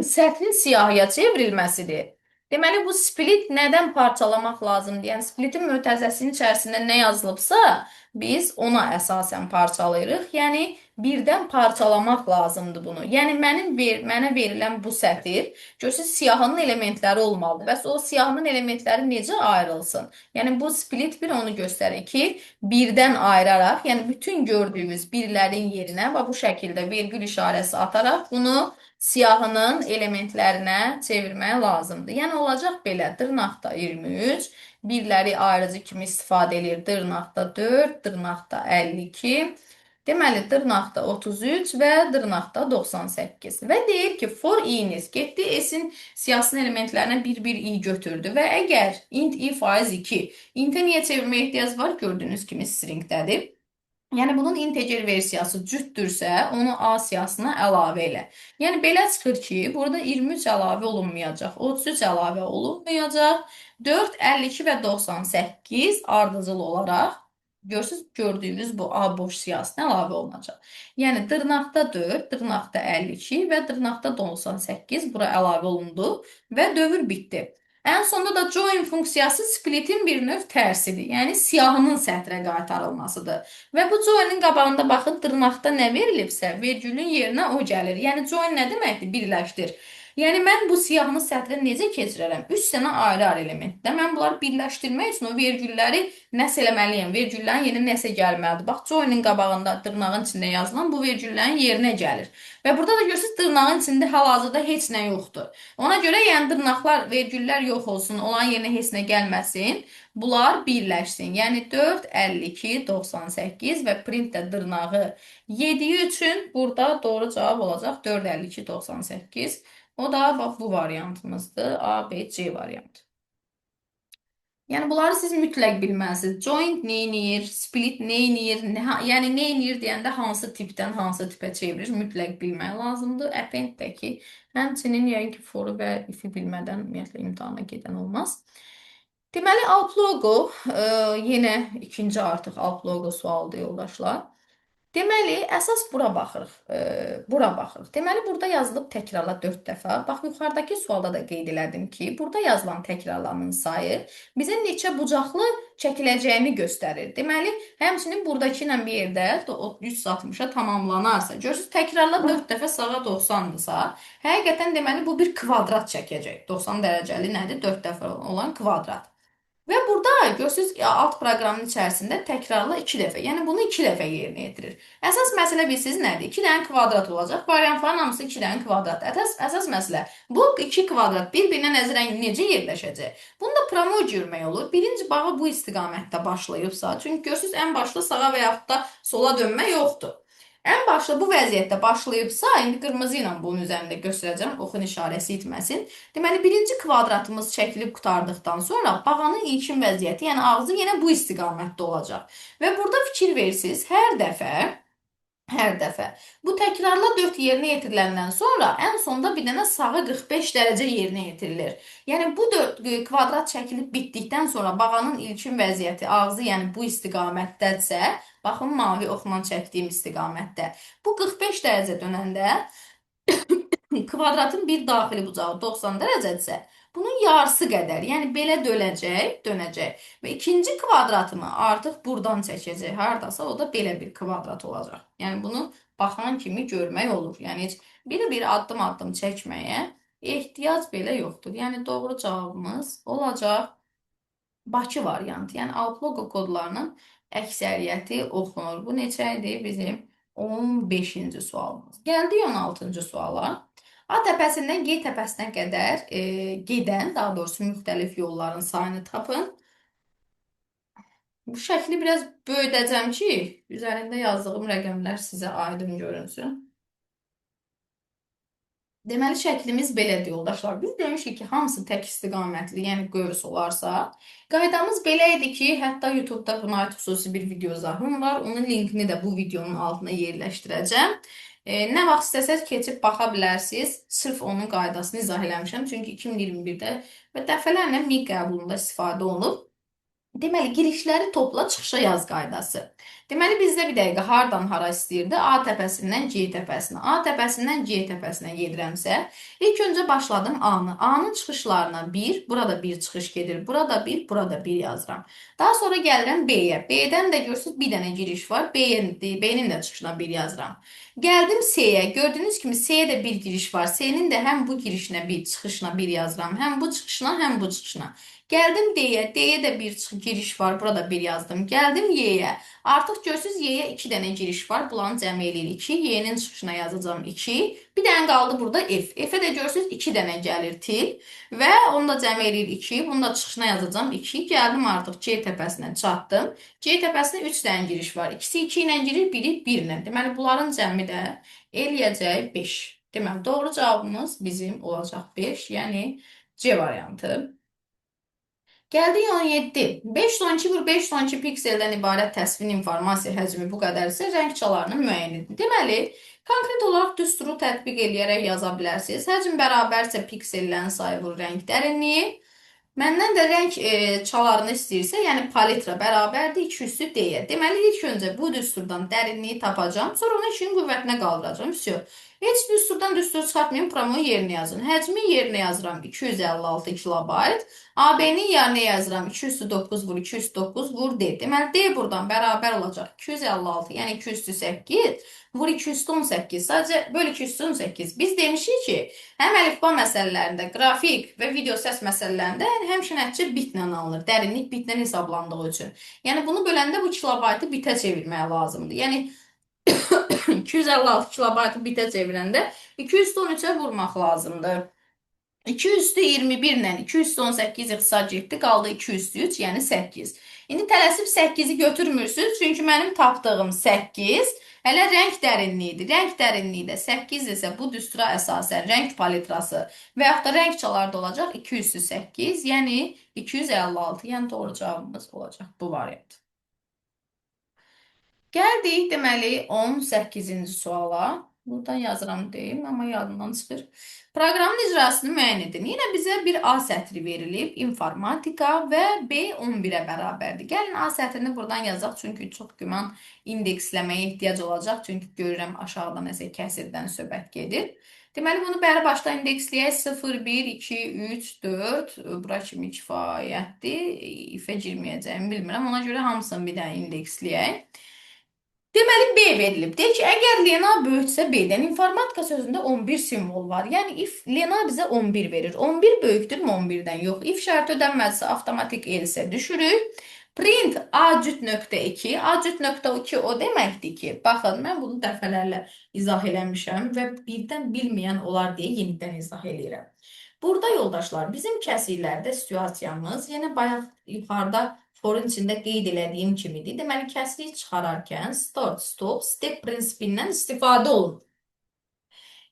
sətrin siyahıya çevrilməsidir. Deməli, bu split nədən parçalamaq lazımdır? Yəni, splitin mötərizəsinin içərisində nə yazılıbsa, biz ona əsasən parçalayırıq. Yəni, birdən parçalamaq lazımdır bunu. Yəni, mənə verilən bu sətir, görürsünüz, siyahının elementləri olmalıdır. Bəs o siyahının elementləri necə ayrılsın? Yəni, bu split bir onu göstərir ki, birdən ayıraraq, yəni bütün gördüyümüz birlərin yerinə və bu şəkildə vergül işarəsi ataraq bunu siyahının elementlərinə çevirmək lazımdır. Yəni, olacaq belə, dırnaqda 23, birləri ayrıcı kimi istifadə edir, dırnaqda 4, dırnaqda 52, Deməli, dırnaqda 33 və dırnaqda 98. Və deyir ki, for i'niz getdi, s'in siyahısının elementlərinə bir-bir i götürdü və əgər int i faiz 2, intə niyə çevirməyə ehtiyac var? Gördüyünüz kimi stringdədir. Yəni bunun integer versiyası cütdürsə, onu A siyahısına əlavə elə. Yəni belə çıxır ki, burada 23 əlavə olunmayacaq, 33 əlavə olunmayacaq, 4, 52 və 98 ardıcıl olaraq görürsüz, gördüyünüz bu A boş siyahısına əlavə olunacaq. Yəni dırnaqda 4, dırnaqda 52 və dırnaqda 98 bura əlavə olundu və dövr bitdi. Ən sonda da join funksiyası splitin bir növ tərsidir. Yəni siyahının sətrə qaytarılmasıdır. Və bu join-in qabağında baxın dırnaqda nə verilibsə, vergülün yerinə o gəlir. Yəni join nə deməkdir? Birləşdir. Yəni mən bu siyahını sətrə necə keçirərəm? 3 dənə ayrı-ayrı elementdə. Mən bunları birləşdirmək üçün o vergülləri nəsə eləməliyəm. Vergüllərin yerinə nəsə gəlməlidir. Bax, join-in qabağında dırnağın içində yazılan bu vergüllərin yerinə gəlir. Və burada da görürsünüz dırnağın içində hal-hazırda heç nə yoxdur. Ona görə yəni dırnaqlar, vergüllər yox olsun, onların yerinə heç nə gəlməsin. Bunlar birləşsin. Yəni 4, 52, 98 və printdə dırnağı yediyi üçün burada doğru cavab olacaq 4, 52, 98. O da bax bu variantımızdır. A, B, C variantı. Yəni bunları siz mütləq bilməlisiniz. Joint neynir, split neynir, yəni neynir deyəndə hansı tipdən hansı tipə çevirir mütləq bilmək lazımdır. Append də ki, həmçinin yəqin ki, foru və if-i bilmədən ümumiyyətlə imtahana gedən olmaz. Deməli, alt logo, yenə ikinci artıq alt logo sualıdır yoldaşlar. Deməli, əsas bura baxırıq. Bura baxırıq. Deməli, burada yazılıb təkrarla 4 dəfə. Bax, yuxarıdakı sualda da qeyd elədim ki, burada yazılan təkrarların sayı bizə neçə bucaqlı çəkiləcəyini göstərir. Deməli, həmçinin buradakı ilə bir yerdə 360-a tamamlanarsa, görürsünüz, təkrarla 4 dəfə sağa 90-dırsa, həqiqətən deməli bu bir kvadrat çəkəcək. 90 dərəcəli nədir? 4 dəfə olan kvadrat. Və burada görürsünüz alt proqramın içərisində təkrarla 2 dəfə. Yəni bunu 2 dəfə yerinə yetirir. Əsas məsələ bilirsiniz nədir? 2 dənə kvadrat olacaq. Variantların hamısı 2 dənə kvadrat. Əsas məsələ bu 2 kvadrat bir-birinə nəzərən necə yerləşəcək? Bunu da promoy görmək olur. Birinci bağı bu istiqamətdə başlayıbsa, çünki görürsünüz ən başda sağa və yaxud da sola dönmə yoxdur. Ən başda bu vəziyyətdə başlayıbsa, indi qırmızı ilə bunun üzərində göstərəcəm, oxun işarəsi itməsin. Deməli, birinci kvadratımız çəkilib qutardıqdan sonra bağanın ilkin vəziyyəti, yəni ağzı yenə bu istiqamətdə olacaq. Və burada fikir versiniz, hər dəfə bu təkrarla 4 yerinə yetiriləndən sonra ən sonda bir dənə sağı 45 dərəcə yerinə yetirilir. Yəni bu 4 kvadrat çəkilib bitdikdən sonra bağanın ilkin vəziyyəti ağzı, yəni bu istiqamətdədirsə, baxın mavi oxla çəkdiyim istiqamətdə. Bu 45 dərəcə dönəndə kvadratın bir daxili bucağı 90 dərəcədirsə, bunun yarısı qədər, yəni belə dönəcək və ikinci kvadratımı artıq buradan çəkəcək. Hardasa o da belə bir kvadrat olacaq. Yəni bunu baxan kimi görmək olur. Yəni heç bir addım çəkməyə ehtiyac belə yoxdur. Yəni doğru cavabımız olacaq Bakı variantı. Yəni alt logo kodlarının əksəriyyəti oxunur. Bu neçə idi? Bizim 15-ci sualımız. Gəldik 16-cı suala. A təpəsindən G təpəsinə qədər gedən, daha doğrusu müxtəlif yolların sayını tapın. Bu şəkli biraz böyüdəcəm ki, üzərində yazdığım rəqəmlər sizə aydın görünsün. Deməli, şəklimiz belədir, yoldaşlar. Biz demişik ki, hamısı tək istiqamətli, yəni qövs olarsa. Qaydamız belə idi ki, hətta YouTube-da buna aid xüsusi bir video izahım var. Onun linkini də bu videonun altına yerləşdirəcəm. Nə vaxt istəsəz keçib baxa bilərsiniz. Sırf onun qaydasını izah eləmişəm. Çünki 2021-də və dəfələrlə MİQ qəbulunda istifadə olunub. Deməli, girişləri topla, çıxışa yaz qaydası. Deməli, bizdə bir dəqiqə hardan hara istəyirdi? A təpəsindən C təpəsinə. A təpəsindən C təpəsinə gedirəmsə, ilk öncə başladım A-nı. A-nın çıxışlarına 1, burada bir çıxış gedir. Burada 1, burada 1 yazıram. Daha sonra gəlirəm B-yə. B-dən də görürsünüz bir dənə giriş var. B-nin də çıxışına 1 yazıram. Gəldim C-yə. Gördüyünüz kimi C-yə də bir giriş var. C-nin də həm bu girişinə bir, çıxışına 1 yazıram. Həm bu çıxışına, həm bu çıxışına. Gəldim D-yə. D-yə də bir giriş var. Burada bir yazdım. Gəldim Y-yə. Artıq görürsüz Y-yə 2 dənə giriş var. Bunları cəm eləyirik 2. Y-nin çıxışına yazacağım 2. Bir dənə qaldı burada F. F-ə də görürsüz 2 dənə gəlir til. Və onu da cəm eləyirik 2. Bunu da çıxışına yazacağım 2. Gəldim artıq C təpəsinə çatdım. C təpəsinə 3 dənə giriş var. İkisi 2 ilə girir, biri 1 ilə. Deməli bunların cəmi də eləyəcək 5. Deməli doğru cavabımız bizim olacaq 5. Yəni C variantı. Gəldik 17. 512 vur 512 pikseldən ibarət təsvir informasiya həcmi bu qədər isə rəng çalarını müəyyən edin. Deməli, konkret olaraq düsturu tətbiq eləyərək yaza bilərsiniz. Həcm bərabərsə piksellərin sayı vur rəng dərinliyi. Məndən də rəng çalarını istəyirsə, yəni palitra bərabərdir 2 üstü D-yə. Deməli, ilk öncə bu düsturdan dərinliyi tapacağım, sonra onu 2-nin qüvvətinə qaldıracağım. Всё. Heç düsturdan düstur çıxartmayın, promoyu yerinə yazın. Həcmi yerinə yazıram 256 kilobayt. AB-nin yerinə yazıram 2 üstü 9 vur 2 üstü 9 vur D. Deməli, D buradan bərabər olacaq 256, yəni 2 üstü 8 vur 2 üstü 18. Sadəcə böl 2 üstü 18. Biz demişik ki, həm əlifba məsələlərində, qrafik və video səs məsələlərində həmişə nəticə bitlə alınır. Dərinlik bitlə hesablandığı üçün. Yəni bunu böləndə bu kilobaytı bitə çevirmək lazımdır. Yəni 256 kilobaytı bitə çevirəndə 213-ə vurmaq lazımdır. 2 üstü 21 ilə 2 üstü 18 ixtisar getdi, qaldı 2 üstü 3, yəni 8. İndi tələsib 8-i götürmürsünüz, çünki mənim tapdığım 8 hələ rəng dərinliyidir. Rəng dərinliyi də 8 isə bu düstura əsasən rəng palitrası və yaxud da rəng çalarda olacaq 2 üstü 8, yəni 256, yəni doğru cavabımız olacaq bu variant. Gəldik deməli 18-ci suala. Buradan yazıram deyim, amma yadımdan çıxır. Proqramın icrasını müəyyən edin. Yenə bizə bir A sətri verilib, informatika və B 11-ə bərabərdir. Gəlin A sətrini buradan yazaq, çünki çox güman indeksləməyə ehtiyac olacaq. Çünki görürəm aşağıda nəsə kəsirdən söhbət gedir. Deməli, bunu bəri başda indeksləyək. 0, 1, 2, 3, 4. Bura kimi kifayətdir. İfə girməyəcəyimi bilmirəm. Ona görə hamısını bir dənə indeksləyək. Deməli, B verilib. Deyək ki, əgər Lena böyüksə B-dən informatika sözündə 11 simvol var. Yəni, if Lena bizə 11 verir. 11 böyükdürmü 11-dən? Yox. If şərti ödənməzsə avtomatik else düşürük. Print A cüt nöqtə 2. A cüt nöqtə 2 o deməkdir ki, baxın, mən bunu dəfələrlə izah eləmişəm və birdən bilməyən olar deyə yenidən izah eləyirəm. Burada yoldaşlar, bizim kəsiklərdə situasiyamız yenə bayaq yuxarıda forun içində qeyd elədiyim kimidir. Deməli, kəsrik çıxararkən start, stop, step prinsipindən istifadə olunur.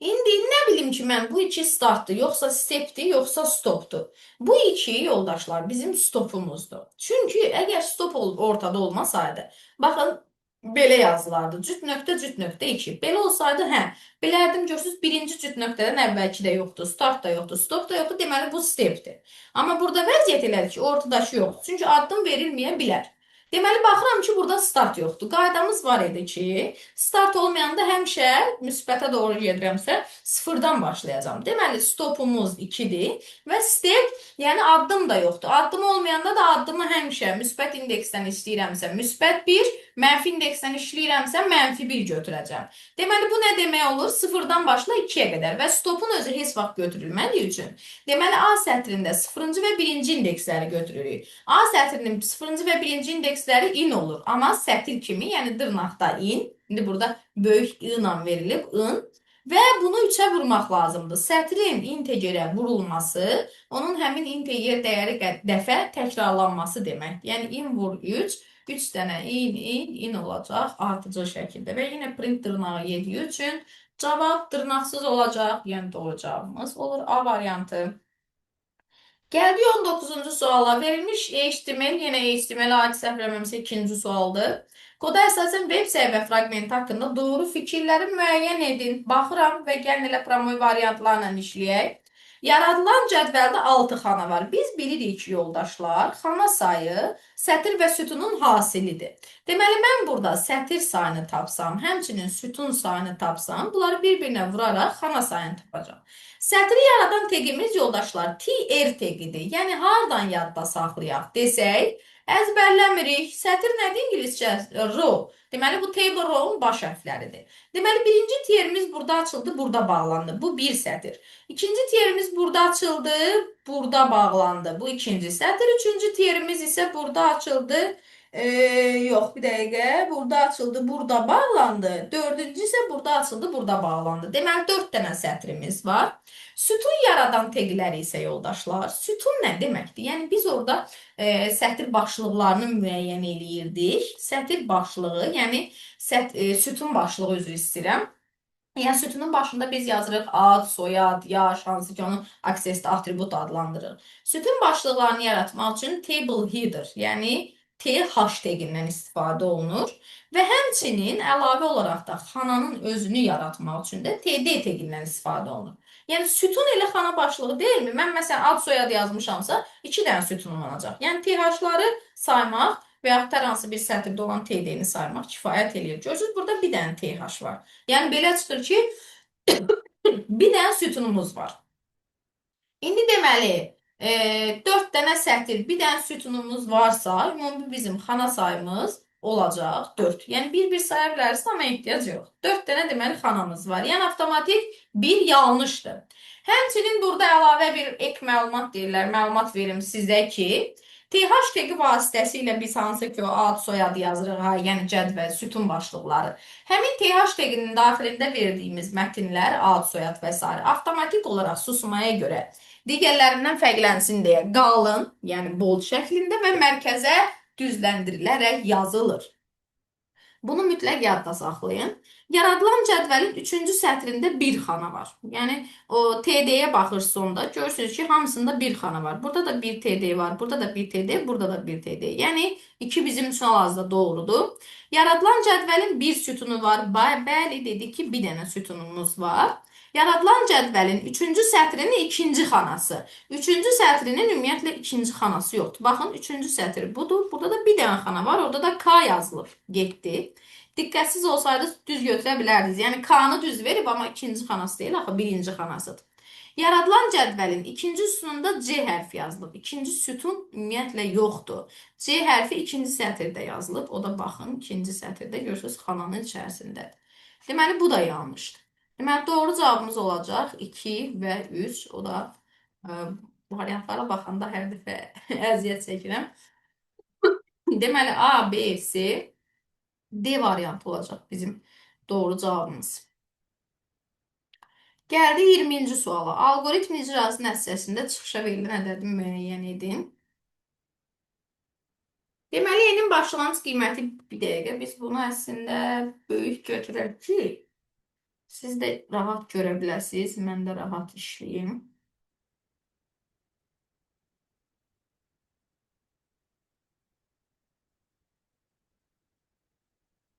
İndi nə bilim ki, mən bu iki startdır, yoxsa stepdir, yoxsa stopdur. Bu iki yoldaşlar bizim stopumuzdur. Çünki əgər stop olub ortada olmasaydı, baxın, belə yazılardı. Cüt nöqtə 2. Belə olsaydı, bilərdim görürsünüz, birinci cüt nöqtədən əvvəlki də yoxdur, start da yoxdur, stop da yoxdur, deməli bu stepdir. Amma burada vəziyyət elədir ki, ortadakı yoxdur. Çünki addım verilməyə bilər. Deməli, baxıram ki, burada start yoxdur. Qaydamız var idi ki, start olmayanda həmişə müsbətə doğru gedirəmsə, sıfırdan başlayacağım. Deməli, stopumuz 2-dir və step, yəni addım da yoxdur. Addım olmayanda da addımı həmişə müsbət indeksdən istəyirəmsə, müsbət 1, mənfi indeksdən işləyirəmsə, mənfi 1 götürəcəm. Deməli, bu nə demək olur? Sıfırdan başla 2-yə qədər və stopun özü heç vaxt götürülmədiyi üçün. Deməli, A sətrində 0-cı və 1-ci indeksləri götürürük. A sətrinin 0-cı və 1-ci indeksləri in olur. Amma sətir kimi, yəni dırnaqda in. İndi burada böyük I ilə verilib, in. Və bunu 3-ə vurmaq lazımdır. Sətrin integerə vurulması, onun həmin integer dəyəri dəfə təkrarlanması deməkdir. Yəni, in vur 3, 3 dənə in olacaq artıcı şəkildə. Və yenə print dırnağı yediyi üçün cavab dırnaqsız olacaq. Yəni, doğru cavabımız olur A variantı. Gəldik 19-cu suala. Verilmiş HTML, yenə HTML ait səhv eləmirəmsə ikinci sualdır. Koda əsasən web səhifə fraqmenti haqqında doğru fikirləri müəyyən edin. Baxıram və gəlin elə promoy variantlarla işləyək. Yaradılan cədvəldə 6 xana var. Biz bilirik ki, yoldaşlar, xana sayı sətir və sütunun hasilidir. Deməli, mən burada sətir sayını tapsam, həmçinin sütun sayını tapsam, bunları bir-birinə vuraraq xana sayını tapacağam. Sətri yaradan teqimiz yoldaşlar TR teqidir. Yəni hardan yadda saxlayaq desək, əzbərləmirik. Sətr nədir ingiliscə? Row. Deməli bu table row-un baş hərfləridir. Deməli birinci tiyerimiz burada açıldı, burada bağlandı. Bu bir sətr. İkinci tiyerimiz burada açıldı, burada bağlandı. Bu ikinci sətr. Üçüncü tiyerimiz isə burada açıldı. Yox, bir dəqiqə. Burada açıldı, burada bağlandı. Dördüncü isə burada açıldı, burada bağlandı. Deməli, 4 dənə sətrimiz var. Sütun yaradan teqləri isə yoldaşlar. Sütun nə deməkdir? Yəni biz orada sətr başlıqlarını müəyyən eləyirdik. Sətr başlığı, yəni sütun başlığı üzr istəyirəm. Yəni sütunun başında biz yazırıq ad, soyad, yaş, hansı ki onu aksesli atribut adlandırır. Sütun başlıqlarını yaratmaq üçün table header, yəni TH teqindən istifadə olunur və həmçinin əlavə olaraq da xananın özünü yaratmaq üçün də TD teqindən istifadə olunur. Yəni sütun elə xana başlığı deyilmi? Mən məsələn ad, soyad yazmışamsa 2 dənə sütunum olacaq. Yəni TH-ları saymaq və yaxud hər hansı bir sətirdə olan TD-ni saymaq kifayət eləyir. Görürsünüz, burada bir dənə TH var. Yəni belə çıxır ki, bir dənə sütunumuz var. İndi deməli, 4 dənə sətir, bir dənə sütunumuz varsa, ümumi bizim xana sayımız olacaq 4. Yəni bir-bir saya bilərsiniz, amma ehtiyac yox. 4 dənə deməli xanamız var. Yəni avtomatik 1 yanlışdır. Həmçinin burada əlavə bir ek məlumat deyirlər. Məlumat verim sizə ki, TH teki vasitəsilə biz hansı ki o ad, soyadı yazırıq, ha, yəni cədvəl, sütun başlıqları. Həmin TH teginin daxilində verdiyimiz mətnlər, ad, soyad və s. avtomatik olaraq susmaya görə digərlərindən fərqlənsin deyə qalın, yəni bold şəklində və mərkəzə düzləndirilərək yazılır. Bunu mütləq yadda saxlayın. Yaradılan cədvəlin 3-cü sətrində bir xana var. Yəni o TD-yə baxır sonda, görürsünüz ki, hamısında bir xana var. Burada da bir TD var, burada da bir TD, burada da bir TD. Yəni 2 bizim üçün hal-hazırda doğrudur. Yaradılan cədvəlin bir sütunu var. Bəli, dedik ki, bir dənə sütunumuz var. Yaradılan cədvəlin 3-cü sətrinin ikinci xanası. 3-cü sətrinin ümumiyyətlə ikinci xanası yoxdur. Baxın, 3-cü sətr budur. Burada da bir dənə xana var. Orada da K yazılıb. Getdi. Diqqətsiz olsaydınız düz götürə bilərdiniz. Yəni K-nı düz verib, amma ikinci xanası deyil, axı birinci xanasıdır. Yaradılan cədvəlin ikinci sütununda C hərfi yazılıb. İkinci sütun ümumiyyətlə yoxdur. C hərfi ikinci sətirdə yazılıb. O da baxın, ikinci sətirdə görürsünüz xananın içərisindədir. Deməli, bu da yanlışdır. Deməli, doğru cavabımız olacaq 2 və 3. O da variantlara baxanda hər dəfə əziyyət çəkirəm. Deməli, A, B, C, D variantı olacaq bizim doğru cavabımız. Gəldi 20-ci suala. Alqoritm icrası nəticəsində çıxışa verilən ədədi müəyyən edin. Deməli, enin başlanğıc qiyməti bir dəqiqə. Biz bunu əslində böyük götürək ki, siz də rahat görə biləsiniz, mən də rahat işləyim.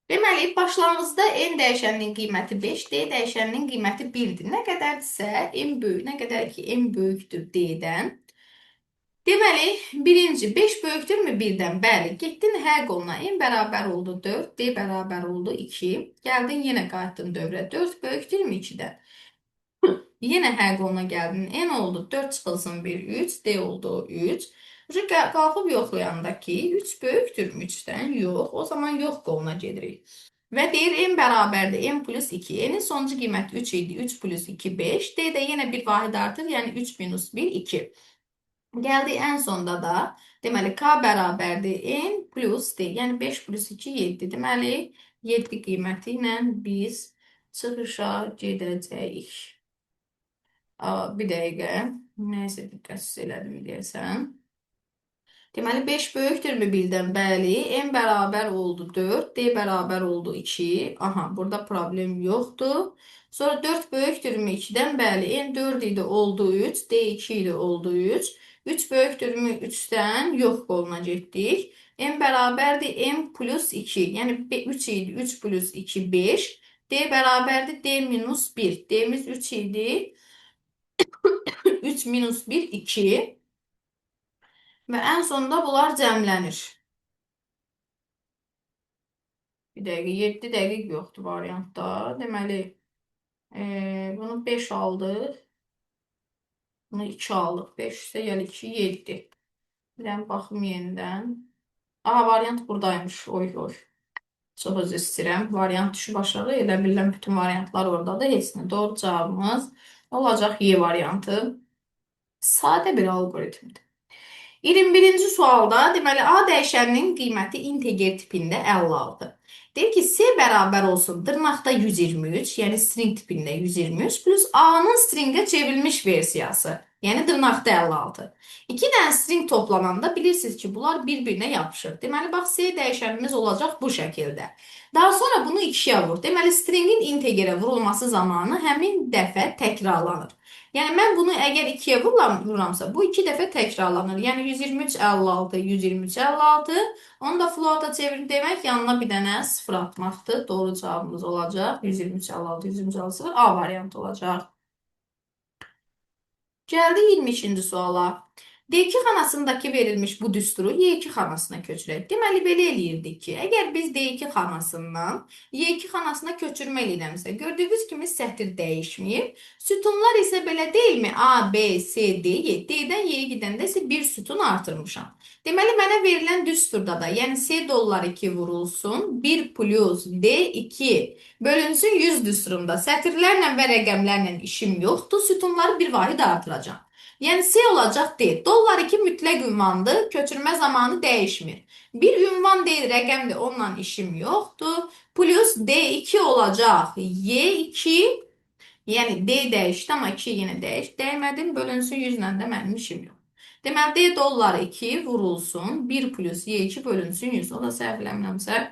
Deməli, başlanğıcda n dəyişəninin qiyməti 5, d dəyişəninin qiyməti 1-dir. Nə qədərdirsə, n böyük, nə qədər ki, n böyükdür d-dən. Deməli, birinci 5 böyükdürmü 1-dən? Bəli, getdin hər qoluna. N bərabər oldu 4, d bərabər oldu 2. Gəldin, yenə qayıtdın dövrə. 4 böyükdürmü 2-dən? Yenə hər qoluna gəldin. N oldu 4 çıxılsın 1, 3, d oldu 3. Qalxıb yoxlayanda ki, 3 böyükdürmü 3-dən? Yox. O zaman yox qoluna gedirik. Və deyir n bərabərdir n plus 2. N'in sonuncu qiyməti 3 idi. 3 plus 2, 5. D də yenə bir vahid artır. Yəni 3 minus 1, 2. Gəldi ən sonda da. Deməli, K bərabərdir n plus D. Yəni 5 plus 2, 7. Deməli, 7 qiyməti ilə biz çıxışa gedəcəyik. Bir dəqiqə. Nəysə diqqətsiz elədim deyəsən. Deməli 5 böyükdürmü 1-dən? Bəli. N bərabər oldu 4. D bərabər oldu 2. Aha, burada problem yoxdur. Sonra 4 böyükdürmü 2-dən? Bəli. N 4 idi, oldu 3. D 2 idi, oldu 3. 3 böyükdürmü 3-dən? Yox qoluna getdik. N bərabərdir M plus 2. Yəni 3 idi, 3 plus 2, 5. D bərabərdir D minus 1. D'miz 3 idi. 3 minus 1, 2. Və ən sonunda bunlar cəmlənir. Bir dəqiqə, 7 dəqiq yoxdur variantda. Deməli, bunu 5 aldıq. Bunu 2 aldıq. 5 üstə gəl 2, 7. Bir dənə baxım yenidən. Aha, variant buradaymış. Oy, oy. Çox üzr istəyirəm. Variant düşüb aşağı. Elə bilirəm bütün variantlar oradadır. Heç nə. Doğru cavabımız olacaq Y variantı. Sadə bir algoritmdir. 21-ci sualda deməli A dəyişəninin qiyməti integer tipində 56. Deyir ki, C bərabər olsun dırnaqda 123, yəni string tipində 123 plus A-nın stringə çevrilmiş versiyası, yəni dırnaqda 56. İki dənə string toplananda bilirsiniz ki, bunlar bir-birinə yapışır. Deməli, bax, C dəyişənimiz olacaq bu şəkildə. Daha sonra bunu ikiyə vur. Deməli, stringin integerə vurulması zamanı həmin dəfə təkrarlanır. Yəni mən bunu əgər 2-yə vururamsa, bu 2 dəfə təkrarlanır. Yəni 123 56, 123 56. Onu da floata çevirin demək, yanına bir dənə 0 atmaqdır. Doğru cavabımız olacaq. 123 56, 123 56 0 A variantı olacaq. Gəldi 22-ci suala. D2 xanasındakı verilmiş bu düsturu Y2 xanasına köçürək. Deməli, belə eləyirdik ki, əgər biz D2 xanasından Y2 xanasına köçürmə eləyirəmsə, gördüyünüz kimi sətr dəyişməyib. Sütunlar isə belə deyilmi? A, B, C, D, Y. D-dən Y-yə gedəndə isə bir sütun artırmışam. Deməli, mənə verilən düsturda da, yəni C dollar 2 vurulsun, 1 plus D2 bölünsün 100 düsturumda. Sətirlərlə və rəqəmlərlə işim yoxdur. Sütunları bir vahid artıracağım. Yəni C olacaq D. Dollar 2 mütləq ünvandır. Köçürmə zamanı dəyişmir. Bir ünvan deyil, rəqəmdir. Onunla işim yoxdur. Plus D2 olacaq. Y2, yəni D dəyişdi, amma 2 yenə dəymədim. Bölünsün 100 ilə də mənim işim yox. Deməli, D dollar 2 vurulsun. 1 plus Y2 bölünsün 100. O da səhv eləmirəmsə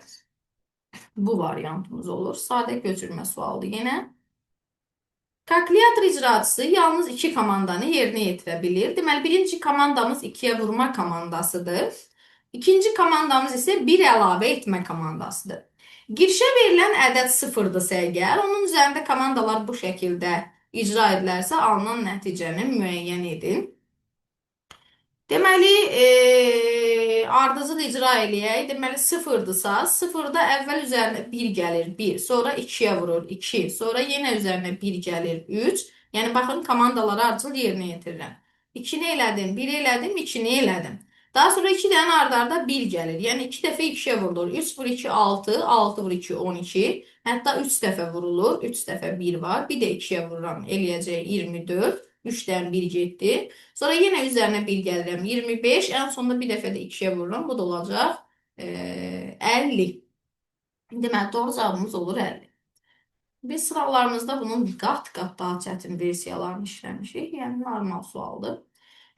bu variantımız olur. Sadə köçürmə sualı yenə. Kalkulyator icraçısı yalnız iki komandanı yerinə yetirə bilir. Deməli, birinci komandamız 2-yə vurma komandasıdır. İkinci komandamız isə 1 əlavə etmə komandasıdır. Girişə verilən ədəd sıfırdırsa əgər, onun üzərində komandalar bu şəkildə icra edilərsə, alınan nəticəni müəyyən edin. Deməli, ardıcıl icra eləyək. Deməli, sıfırdırsa, sıfırda əvvəl üzərinə 1 gəlir, 1. Sonra 2-yə vurur, 2. Sonra yenə üzərinə 1 gəlir, 3. Yəni, baxın, komandaları ardıcıl yerinə yetirirəm. 2-ni elədim, 1-i elədim, 2-ni elədim. Daha sonra 2 dənə arda-arda 1 gəlir. Yəni, 2 dəfə 2-yə vurulur. 3 vur 2, 6. 6 vur 2, 12. Hətta 3 dəfə vurulur. 3 dəfə 1 var. Bir də 2-yə vururam. Eləyəcək 24. 3-dən 1 getdi. Sonra yenə üzərinə 1 gəlirəm. 25. Ən sonunda bir dəfə də 2-yə vururam. Bu da olacaq 50. Deməli, doğru cavabımız olur 50. Biz sıralarımızda bunun qat-qat daha çətin versiyalarını işləmişik. Yəni, normal sualdır.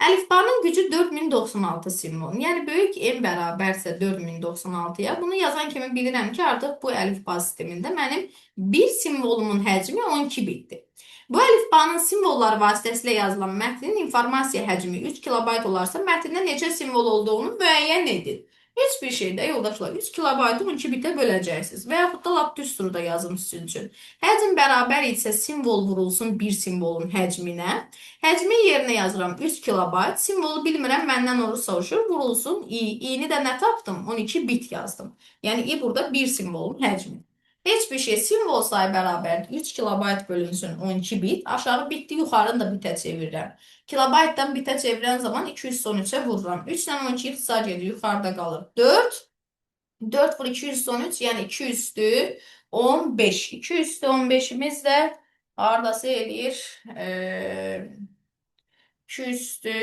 Əlifbanın gücü 4096 simvol. Yəni, böyük M bərabərsə 4096-ya. Bunu yazan kimi bilirəm ki, artıq bu əlifba sistemində mənim bir simvolumun həcmi 12 bitdir. Bu əlifbanın simvolları vasitəsilə yazılan mətnin informasiya həcmi 3 kilobayt olarsa, mətndə neçə simvol olduğunu müəyyən edin. Heç bir şeydə yoldaşlar 3 kilobaytı 12 bitə böləcəksiniz və yaxud da lap düstur da yazım sizin üçün. Həcm bərabər isə simvol vurulsun bir simvolun həcminə. Həcmin yerinə yazıram 3 kilobayt. Simvolu bilmirəm, məndən onu soruşur. Vurulsun i. İ'ni də nə tapdım? 12 bit yazdım. Yəni i burada bir simvolun həcmi. Heç bir şey simvol sayı bərabərdir. 3 kilobayt bölünsün 12 bit. Aşağı bitdi, yuxarını da bitə çevirirəm. Kilobaytdan bitə çevirən zaman 213-ə vururam. 3 ilə 12 ixtisar gedir, yuxarıda qalır. 4. 4 vur 213, yəni 2 üstü 15. 2 üstü 15'imiz də haradası eləyir? 2 üstü,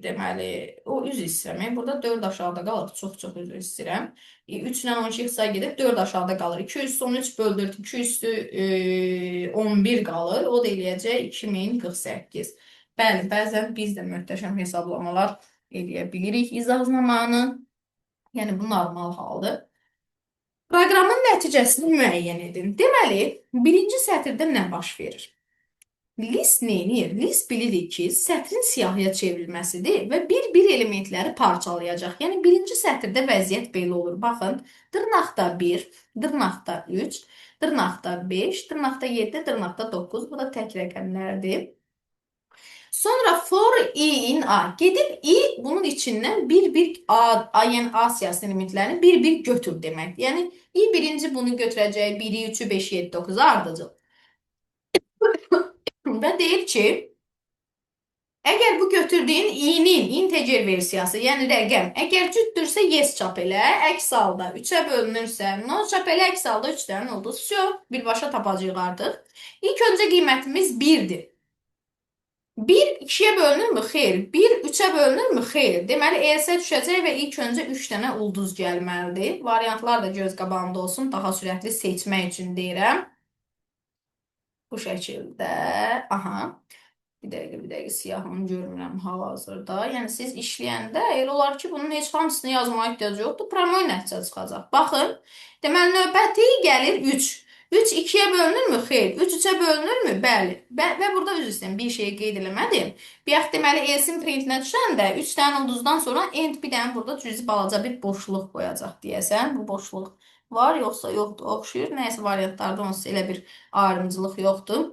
deməli, o üzr istəyirəm. Burada 4 aşağıda qalır. Çox-çox üzr istəyirəm. 3 ilə 12 ixtisar gedib 4 aşağıda qalır. 2 üstü 13 böldürdük. 2 üstü 11 qalır. O da eləyəcək 2048. Bəli, bəzən biz də möhtəşəm hesablamalar eləyə bilirik izah zamanı. Yəni, bu normal haldır. Proqramın nəticəsini müəyyən edin. Deməli, birinci sətirdə nə baş verir? List neyini? List bilirik ki, sətrin siyahıya çevrilməsidir və bir-bir elementləri parçalayacaq. Yəni, birinci sətirdə vəziyyət belə olur. Baxın, dırnaqda 1, dırnaqda 3, dırnaqda 5, dırnaqda 7, dırnaqda 9. Bu da tək rəqəmlərdir. Sonra for i in a. Gedib i bunun içindən bir-bir a, yəni A siyasi elementlərini bir-bir götür demək. Yəni, i birinci bunu götürəcək. 1-i, 3-ü, 5-i, 7, 9-u ardıcıl. Və deyir ki, Əgər bu götürdüyün i'nin integer versiyası, yəni rəqəm, əgər cütdürsə yes çap elə, əks halda 3-ə bölünürsə no çap elə, əks halda 3 dənə ulduz. Vsyo, birbaşa tapacağıq artıq. İlk öncə qiymətimiz 1-dir. 1 2-yə bölünürmü? Xeyr. 1 3-ə bölünürmü? Xeyr. Deməli, ES-ə düşəcək və ilk öncə 3 dənə ulduz gəlməlidir. Variantlar da göz qabağında olsun, daha sürətli seçmək üçün deyirəm. Bu şəkildə. Aha. Bir dəqiqə siyahını görmürəm hal-hazırda. Yəni siz işləyəndə elə olar ki, bunun heç hamısını yazmağa ehtiyac yoxdur. Promoy nəticə çıxacaq. Baxın. Deməli növbəti gəlir 3. 3 2-yə bölünürmü? Xeyr. 3 3-ə bölünürmü? Bəli. Və burada üzr istəyirəm, bir şey qeyd eləmədim. Bayaq deməli elsin printinə düşəndə 3 dənə ulduzdan sonra end bir dənə burada cüzi balaca bir boşluq qoyacaq deyəsən. Bu boşluq var yoxsa yoxdur? Oxşuyur. Nəyəsə variantlarda onsuz elə bir ayrımcılıq yoxdur.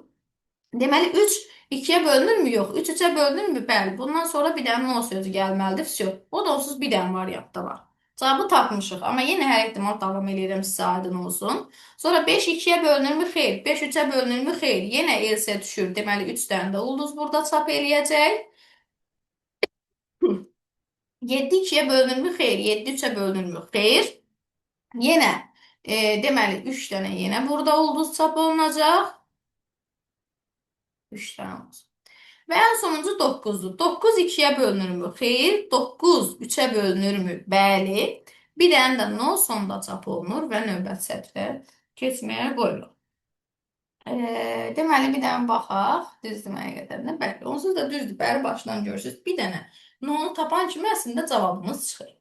Deməli 3 2-yə bölünürmü? Yox. 3 3-ə bölünürmü? Bəli. Bundan sonra bir dənə no sözü gəlməlidir. Vsyo. O da onsuz bir dənə variantda var. Cavabı tapmışıq. Amma yenə hər ehtimal davam edirəm sizə aydın olsun. Sonra 5 2-yə bölünürmü? Xeyr. 5 3-ə bölünürmü? Xeyr. Yenə else düşür. Deməli 3 dənə də ulduz burada çap eləyəcək. 7 2-yə bölünürmü? Xeyr. 7 3-ə bölünürmü? Xeyr. Yenə deməli 3 dənə yenə burada ulduz çap olunacaq. 3 dənə ulduz. Və ən sonuncu 9-dur. 9 2-yə bölünürmü? Xeyr. 9 3-ə bölünürmü? Bəli. Bir dənə də no sonda çap olunur və növbəti sətrə keçməyə qoyulur. Deməli, bir dənə baxaq. Düzdür həqiqətən də. Bəli. Onsuz da düzdür. Bəri başdan görürsünüz. Bir dənə no-nu tapan kimi əslində cavabımız çıxır.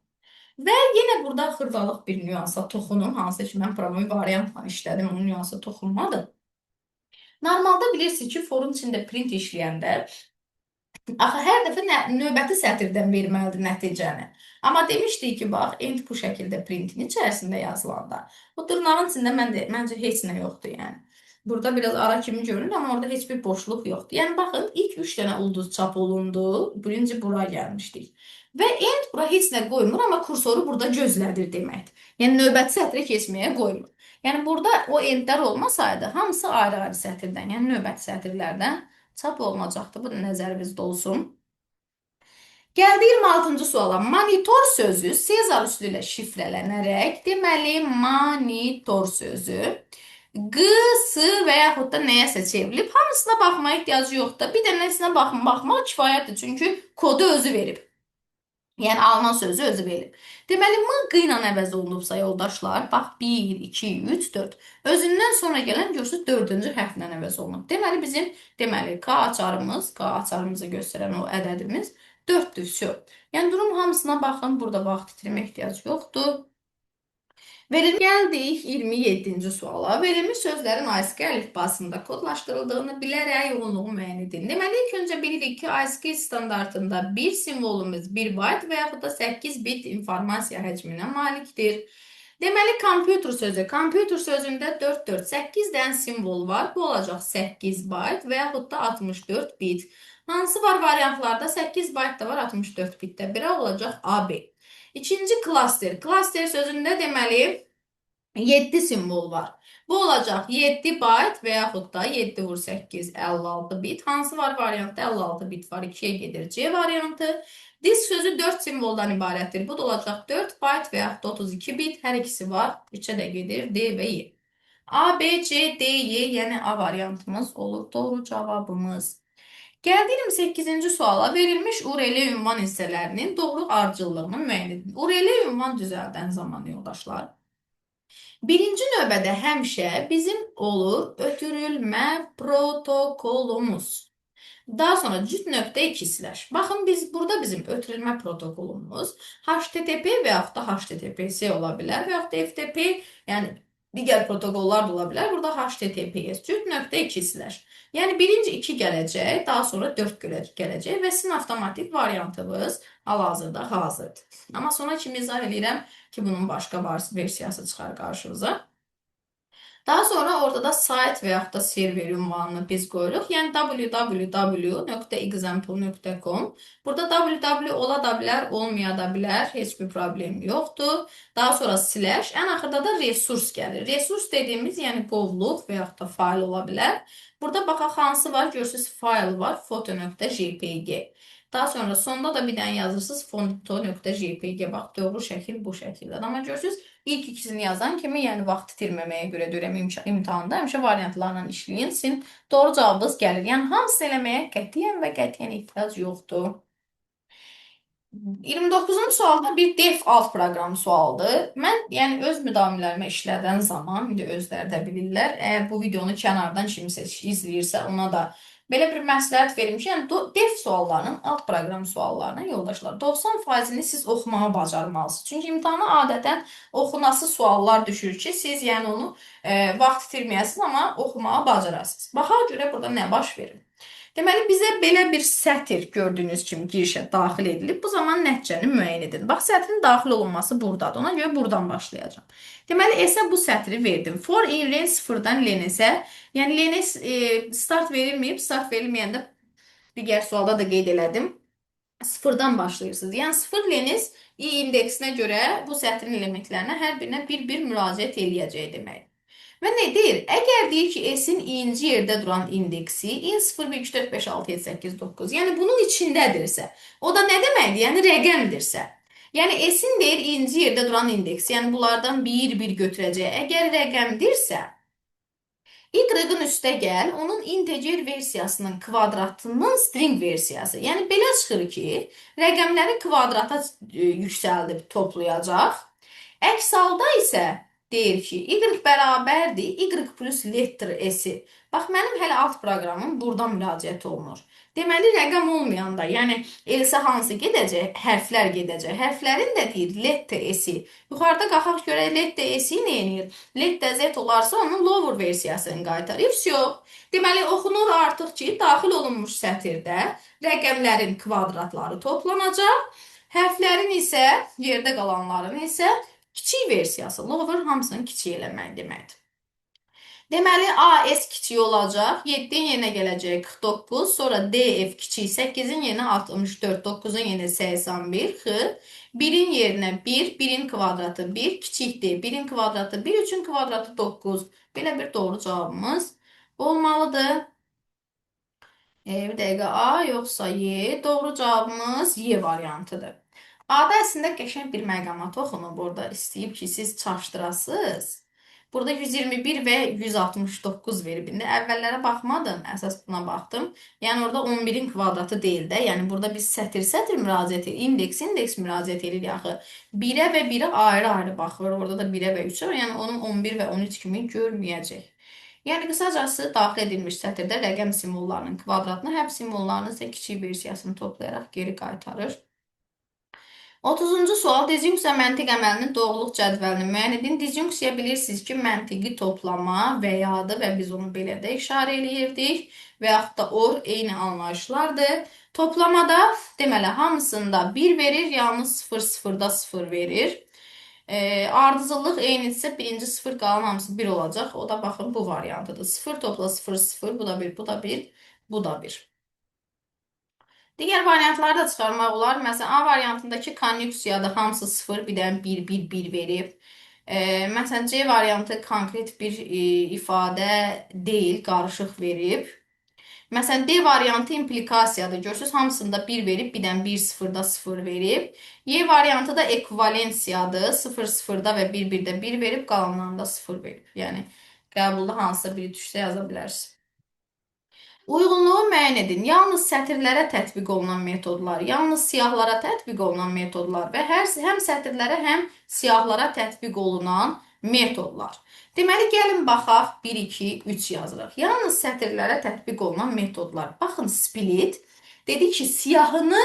Və yenə burada xırdalıq bir nüansa toxunum. Hansı ki, mən promoy variantla işlədim. Onun nüansa toxunmadım. Normalda bilirsiniz ki, forun içində print işləyəndə axı hər dəfə növbəti sətirdən verməlidir nəticəni. Amma demişdik ki, bax, end bu şəkildə printin içərisində yazılanda. Bu dırnağın içində məncə heç nə yoxdur, yəni. Burada biraz ara kimi görünür, amma orada heç bir boşluq yoxdur. Yəni, baxın, ilk 3 dənə ulduz çap olundu. Birinci bura gəlmişdik. Və end bura heç nə qoymur, amma kursoru burada gözlədir deməkdir. Yəni, növbəti sətrə keçməyə qoymur. Yəni, burada o endlər olmasaydı, hamısı ayrı-ayrı sətirdən, yəni növbəti sətirlərdən çap olunacaqdır. Bu da nəzərinizdə olsun. Gəldi 26-cı suala. Monitor sözü Sezar üsulu ilə şifrələnərək, deməli, monitor sözü Q, S və yaxud da nəyəsə çevrilib. Hamısına baxmaya ehtiyacı yoxdur. Bir dənəsinə baxmaq kifayətdir. Çünki kodu özü verib. Yəni alınan sözü özü verib. Deməli, M Q ilə əvəz olunubsa yoldaşlar, bax 1, 2, 3, 4. Özündən sonra gələn görürsünüz 4-cü hərflə əvəz olunub. Deməli, bizim K açarımızı göstərən o ədədimiz 4-dür. Vsyo. Yəni durum hamısına baxın. Burada vaxt itirmə ehtiyac yoxdur. Gəldik 27-ci suala. Verilmiş sözlərin ASCII əlifbasında kodlaşdırıldığını bilərək yoğunluğu müəyyən edin. Deməli, ilk öncə bilirik ki, ASCII standartında bir simvolumuz 1 byte və yaxud da 8 bit informasiya həcminə malikdir. Deməli, kompüter sözü. Kompüter sözündə 4, 4, 8 dənə simvol var. Bu olacaq 8 byte və yaxud da 64 bit. Hansı var variantlarda? 8 byte da var, 64 bit də. Biri olacaq AB. İkinci klaster. Klaster sözündə deməli 7 simvol var. Bu olacaq 7 byte və yaxud da 7 vur 8 56 bit. Hansı var variantda? 56 bit var. 2-yə gedir C variantı. Disk sözü 4 simvoldan ibarətdir. Bu da olacaq 4 byte və yaxud da 32 bit. Hər ikisi var. 3-ə də gedir D və Y. A, B, C, D, Y, yəni A variantımız olur. Doğru cavabımız. Gəldi 28-ci suala. Verilmiş URL ünvan hissələrinin doğru ardıcıllığını müəyyən edin. URL ünvan düzəldən zaman yoldaşlar. Birinci növbədə həmişə bizim olur ötürülmə protokolumuz. Daha sonra cüt.2/. Baxın, burada bizim ötürülmə protokolumuz HTTP və yaxud da HTTPS ola bilər və yaxud da FTP, yəni digər protokollar da ola bilər. Burada HTTPS cüt.2/. Yəni birinci 2 gələcək, daha sonra 4 gələcək və sizin avtomatik variantınız hal-hazırda hazırdır. Amma sonra kimi izah edirəm ki, bunun başqa versiyası çıxar qarşınıza. Daha sonra orada da sayt və yaxud da server ünvanını biz qoyuruq. Yəni www.example.com. Burada www ola da bilər, olmaya da bilər. Heç bir problem yoxdur. Daha sonra slash, ən axırda da resurs gəlir. Resurs dediyimiz, yəni qovluq və yaxud da fayl ola bilər. Burada baxaq hansı var? Görürsüz fayl var, foto.jpg. Daha sonra sonda da bir dənə yazırsınız foto.jpg. Bax, doğru şəkil bu şəkildədir. Amma görürsüz, ilk ikisini yazan kimi, yəni vaxt itirməməyə görə deyirəm imtahanda həmişə variantlarla işləyin. Sizin doğru cavabınız gəlir. Yəni hamısını eləməyə qətiyyən və qətiyyən ehtiyac yoxdur. 29-cu sualda bir def alt proqram sualıdır. Mən yəni öz müdavimlərimə işlədən zaman, indi özləri də bilirlər, əgər bu videonu kənardan kimsə izləyirsə, ona da belə bir məsləhət verim ki, yəni def suallarının, alt proqram suallarının yoldaşlar 90%-ni siz oxumağı bacarmalısınız. Çünki imtahana adətən oxunası suallar düşür ki, siz yəni onu vaxt itirməyəsiniz, amma oxumağı bacarasınız. Baxaq görə burada nə baş verir? Deməli, bizə belə bir sətr gördüyünüz kimi girişə daxil edilib. Bu zaman nəticəni müəyyən edin. Bax, sətrin daxil olunması buradadır. Ona görə buradan başlayacağım. Deməli, S-ə bu sətri verdim. For in range 0-dan len-ə, yəni len-ə start verilməyib, start verilməyəndə digər sualda da qeyd elədim. 0-dan başlayırsınız. Yəni 0 leniz i indeksinə görə bu sətrin elementlərinə hər birinə bir-bir müraciət eləyəcək demək. Və nə deyir? Əgər deyir ki, S-in i-nci yerdə duran indeksi in 0, 1, 2, 4, 5, 6, 7, 8, 9, yəni bunun içindədirsə, o da nə deməkdir? Yəni rəqəmdirsə. Yəni S-in deyir i-nci yerdə duran indeksi, yəni bunlardan bir götürəcək. Əgər rəqəmdirsə, Y-ın üstə gəl, onun integer versiyasının kvadratının string versiyası. Yəni belə çıxır ki, rəqəmləri kvadrata yüksəldib toplayacaq. Əks halda isə deyir ki, y bərabərdir, y plus letter s-i. Bax, mənim hələ alt proqramım buradan müraciət olunur. Deməli, rəqəm olmayanda, yəni elsə hansı gedəcək? Hərflər gedəcək. Hərflərin də deyir letter s-i. Yuxarıda qalxaq görək letter s-i nə edir? Letter z olarsa onun lower versiyasını qaytarır. Deməli, oxunur artıq ki, daxil olunmuş sətirdə rəqəmlərin kvadratları toplanacaq. Hərflərin isə, yerdə qalanların isə kiçik versiyası, lower hamısını kiçik eləmək deməkdir. Deməli, AS kiçik olacaq, 7-in yerinə gələcək 49, sonra DF kiçik 8-in yerinə 64, 9-un yerinə 81, X, 1-in yerinə 1, 1-in kvadratı 1, kiçik D, 1-in kvadratı 1, 3-ün kvadratı 9. Belə bir doğru cavabımız olmalıdır. Bir dəqiqə, A yoxsa Y? Doğru cavabımız Y variantıdır. A-da əslində qəşəng bir məqamat oxunub orada. İstəyib ki, siz çaşdırasınız. Burada 121 və 169 verib. İndi əvvəllərə baxmadım, əsas buna baxdım. Yəni orada 11-in kvadratı deyil də. Yəni burada biz sətr müraciət edirik, indeks müraciət edirik axı. 1-ə və 1-ə ayrı-ayrı baxır. Orada da 1-ə və 3-ə, yəni onun 11 və 13 kimi görməyəcək. Yəni qısacası daxil edilmiş sətirdə rəqəm simvollarının kvadratını, hərf simvollarının isə kiçik versiyasını toplayaraq geri qaytarır. 30-cu sual disjunksiya məntiq əməlinin doğruluq cədvəlini müəyyən edin. Disjunksiya bilirsiniz ki, məntiqi toplama və yadır və biz onu belə də işarə eləyirdik və yaxud da or eyni anlayışlardır. Toplamada deməli hamısında 1 verir, yalnız 0 0-da 0 verir. Ardıcıllıq eynidirsə birinci 0 qalan hamısı 1 olacaq. O da baxın bu variantıdır. 0 topla 0 0, bu da 1, bu da 1, bu da 1. Digər variantları da çıxarmaq olar. Məsələn, A variantındakı konjunksiyada hamısı 0, bir dənə 1, 1, 1 verib. Məsələn, C variantı konkret bir ifadə deyil, qarışıq verib. Məsələn, D variantı implikasiyadır. Görürsünüz, hamısında 1 verib, bir dənə 1, 0-da 0 verib. Y variantı da ekvivalensiyadır. 0, 0-da və 1, 1-də 1 verib, qalanlarında 0 verib. Yəni, qəbulda hansısa biri düşsə yaza bilərsiniz. Uyğunluğu müəyyən edin. Yalnız sətirlərə tətbiq olunan metodlar, yalnız siyahlara tətbiq olunan metodlar və həm sətirlərə, həm siyahlara tətbiq olunan metodlar. Deməli, gəlin baxaq, 1, 2, 3 yazırıq. Yalnız sətirlərə tətbiq olunan metodlar. Baxın, split dedi ki, siyahını,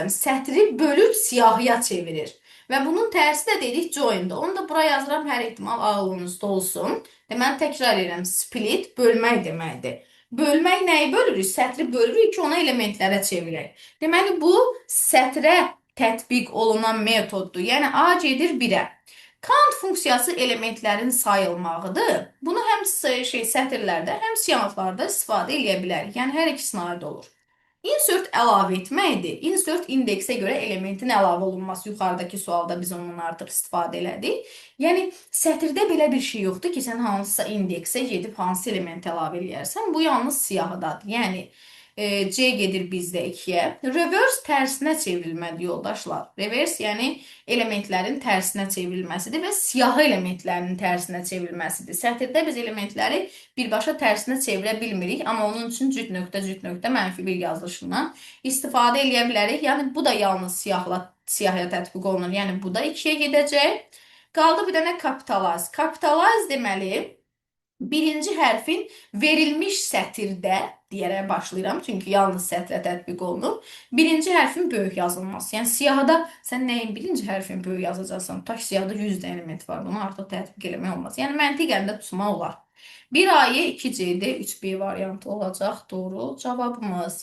sətri bölüb siyahıya çevirir. Və bunun tərsi də dedik join-dır. Onu da bura yazıram, hər ehtimal ağlınızda olsun. Deməli, təkrar edirəm, split bölmək deməkdir. Bölmək nəyi bölürük? Sətri bölürük ki, ona elementlərə çevirək. Deməli, bu sətrə tətbiq olunan metoddur. Yəni, A gedir 1-ə. Count funksiyası elementlərin sayılmağıdır. Bunu həm sətirlərdə, həm siyahılarda istifadə edə bilərik. Yəni hər ikisinə aid olur. Insert əlavə etməkdir. Insert indeksə görə elementin əlavə olunması. Yuxarıdakı sualda biz ondan artıq istifadə elədik. Yəni sətirdə belə bir şey yoxdur ki, sən hansısa indeksə gedib hansı elementi əlavə eləyərsən. Bu yalnız siyahıdadır. Yəni C gedir bizdə 2-yə. Reverse tərsinə çevrilmədir yoldaşlar. Reverse yəni elementlərin tərsinə çevrilməsidir və siyahı elementlərinin tərsinə çevrilməsidir. Sətirdə biz elementləri birbaşa tərsinə çevirə bilmirik, amma onun üçün cüt nöqtə mənfi bir yazılışından istifadə edə bilərik. Yəni bu da yalnız siyahıya tətbiq olunur. Yəni bu da 2-yə gedəcək. Qaldı bir dənə capitalize. Capitalize deməli birinci hərfin verilmiş sətirdə deyərək başlayıram, çünki yalnız sətrə tətbiq olunur. Birinci hərfin böyük yazılması. Yəni siyahıda sən nəyin birinci hərfin böyük yazacaqsan? Tutaq siyahıda 100 dənə element var. Bunu artıq tətbiq eləmək olmaz. Yəni məntiqəndə tutmaq olar. 1A-yı 2C-də 3B variantı olacaq doğru cavabımız.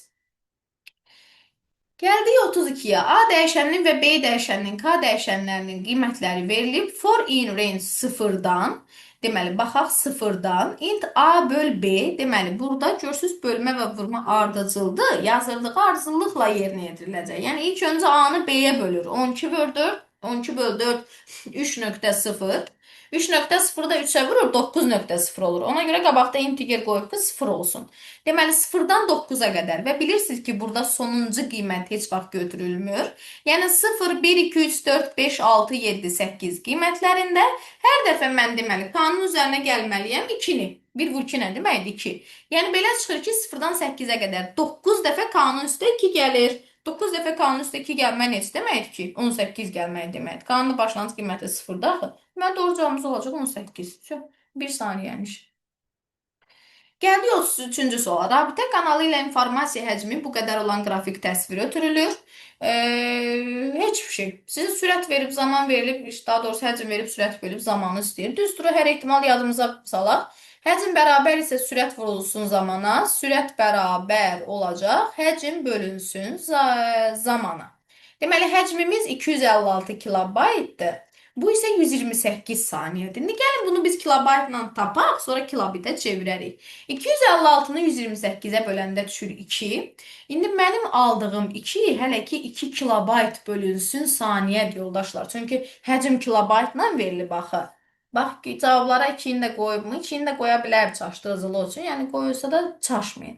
Gəldik 32-yə. A dəyişəninin və B dəyişəninin, K dəyişənlərinin qiymətləri verilib. For in range 0-dan, deməli, baxaq 0-dan, int A böl B, deməli, burada görürsünüz bölmə və vurma ardıcıldır. Yazıldığı ardıcıllıqla yerinə yetiriləcək. Yəni, ilk öncə A-nı B-yə bölür. 12 böl 4, 12 böl 4, 3.0. 3.0-da 3-ə vurur, 9.0 olur. Ona görə qabaqda integer qoyub ki, 0 olsun. Deməli, 0-dan 9-a qədər və bilirsiniz ki, burada sonuncu qiymət heç vaxt götürülmür. Yəni, 0, 1, 2, 3, 4, 5, 6, 7, 8 qiymətlərində hər dəfə mən deməli, K-nın üzərinə gəlməliyəm 2-ni. 1 vur 2 nə deməkdir? 2. Yəni, belə çıxır ki, 0-dan 8-ə qədər 9 dəfə K-nın üstə 2 gəlir. 9 dəfə K-nın üstə 2 gəlmək necə deməkdir ki? 18 gəlmək deməkdir. K-nın başlanğıc qiyməti 0-da axı. Deməli, doğru cavabımız olacaq 18. 1 saniyəymiş. Gəldik 33-cü suala. Rabitə kanalı ilə informasiya həcmi bu qədər olan qrafik təsvir ötürülür. Heç bir şey. Sizə sürət verib, zaman verilib, daha doğrusu həcm verib, sürət verib, zamanı istəyir. Düzdür, hər ehtimal yadımıza salaq. Həcm bərabər isə sürət vurulsun zamana, sürət bərabər olacaq, həcm bölünsün zamana. Deməli, həcmimiz 256 kilobaytdır. Bu isə 128 saniyədir. İndi gəlin bunu biz kilobaytla tapaq, sonra kilobitə çevirərik. 256-nı 128-ə böləndə düşür 2. İndi mənim aldığım 2 hələ ki 2 kilobayt bölünsün saniyədir yoldaşlar. Çünki həcm kilobaytla verilib axı. Bax ki, cavablara 2-ni də qoyubmu? 2-ni də qoya bilər çaşdırıcılığı üçün. Yəni qoyulsa da çaşmayın.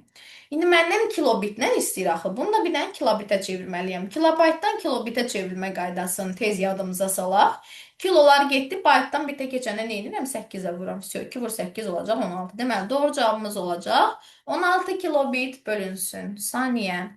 İndi məndən kilobitlə istəyir axı. Bunu da bir dənə kilobitə çevirməliyəm. Kilobaytdan kilobitə çevrilmə qaydasını tez yadımıza salaq. Kilolar getdi, baytdan bitə keçəndə nə edirəm? 8-ə vururam. 2 vur 8 olacaq 16. Deməli, doğru cavabımız olacaq 16 kilobit bölünsün saniyə.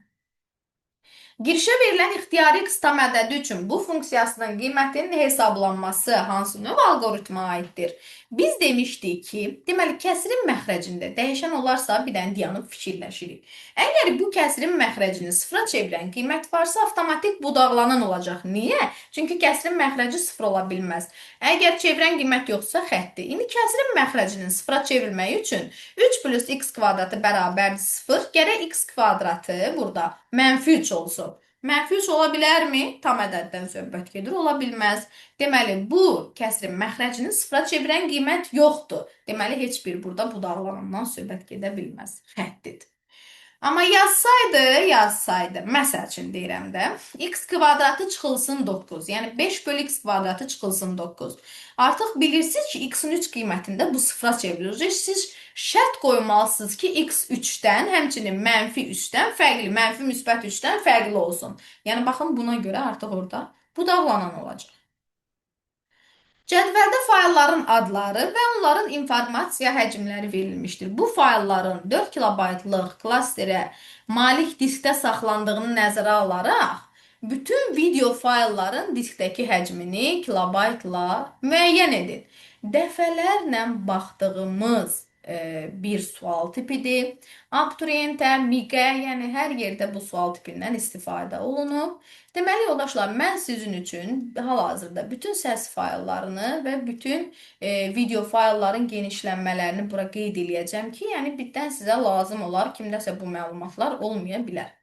Girişə verilən ixtiyari qısa mədədi üçün bu funksiyasının qiymətinin hesablanması hansı növ alqoritmaya aiddir? Biz demişdik ki, deməli kəsrin məxrəcində dəyişən olarsa bir dənə dayanıb fikirləşirik. Əgər bu kəsrin məxrəcini sıfıra çevirən qiymət varsa, avtomatik budaqlanan olacaq. Niyə? Çünki kəsrin məxrəci sıfır ola bilməz. Əgər çevirən qiymət yoxsa xəttdir. İndi kəsrin məxrəcinin sıfıra çevrilməyi üçün 3 plus x kvadratı bərabər 0, gərək x kvadratı burada mənfi 3 olsun. Mənfi 3 ola bilərmi? Tam ədəddən söhbət gedir, ola bilməz. Deməli, bu kəsrin məxrəcini sıfıra çevirən qiymət yoxdur. Deməli, heç bir burada budaqlanandan söhbət gedə bilməz. Xəttidir. Amma yazsaydı, məsəl üçün deyirəm də, x kvadratı çıxılsın 9. Yəni 5 bölü x kvadratı çıxılsın 9. Artıq bilirsiniz ki, x-in 3 qiymətində bu sıfıra çevrilir. Siz şərt qoymalısınız ki, x 3-dən, həmçinin mənfi 3-dən fərqli, mənfi müsbət 3-dən fərqli olsun. Yəni, baxın, buna görə artıq orada budaqlanan olacaq. Cədvəldə faylların adları və onların informasiya həcmləri verilmişdir. Bu faylların 4 kilobaytlıq klasterə malik diskdə saxlandığını nəzərə alaraq, bütün video faylların diskdəki həcmini kilobaytla müəyyən edin. Dəfələrlə baxdığımız bir sual tipidir. Abituriyentə, MİQ-ə, yəni hər yerdə bu sual tipindən istifadə olunub. Deməli, yoldaşlar, mən sizin üçün hal-hazırda bütün səs fayllarını və bütün video faylların genişlənmələrini bura qeyd eləyəcəm ki, yəni birdən sizə lazım olar, kimdəsə bu məlumatlar olmaya bilər.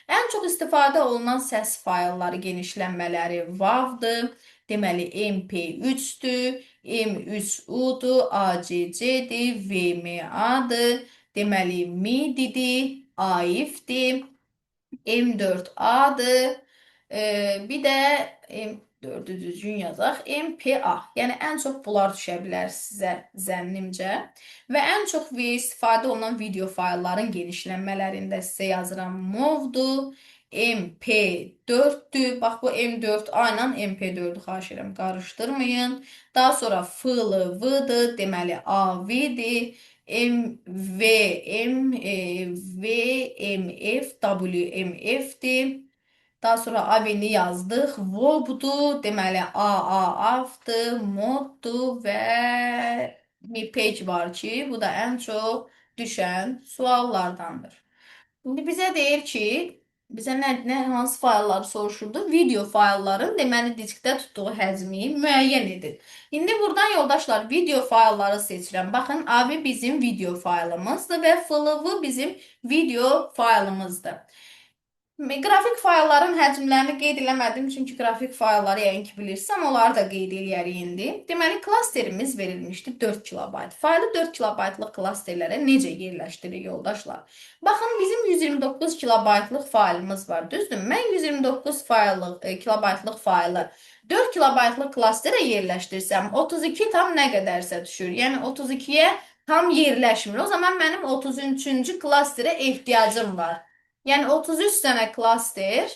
Ən çox istifadə olunan səs faylları genişlənmələri WAV-dır. Deməli MP3-dür, M3U-dur, ACC-dir, VMA-dır. Deməli MIDI-dir, AIF-dir. M4A-dır. Bir də M4-ü düzgün yazaq. MPA. Yəni ən çox bunlar düşə bilər sizə zənnimcə. Və ən çox istifadə olunan video faylların genişlənmələrində sizə yazıram MOV-dur, MP4-dür. Bax bu M4A ilə MP4-ü xahiş edirəm qarışdırmayın. Daha sonra FLV-dır, deməli AV-dir. VMF, WMF-dir. Daha sonra AV-ni yazdıq. VOB-dur, deməli AAAF-dır, MOD-dur və MPEG var ki, bu da ən çox düşən suallardandır. İndi bizə deyir ki, bizə hansı faylları soruşurdu? Video faylların deməli diskdə tutduğu həcmi müəyyən edin. İndi buradan yoldaşlar video faylları seçirəm. Baxın, AV bizim video faylımızdır və FLV bizim video faylımızdır. Qrafik faylların həcmlərini qeyd eləmədim, çünki qrafik faylları yəqin ki bilirsəm, onları da qeyd eləyərik indi. Deməli, klasterimiz verilmişdi 4 kilobayt. Faylı 4 kilobaytlıq klasterlərə necə yerləşdiririk yoldaşlar? Baxın, bizim 129 kilobaytlıq faylımız var, düzdür? Mən 129 kilobaytlıq faylı 4 kilobaytlıq klasterə yerləşdirsəm, 32 tam nə qədərsə düşür. Yəni 32-yə tam yerləşmir. O zaman mənim 33-cü klasterə ehtiyacım var. Yəni 33 dənə klaster.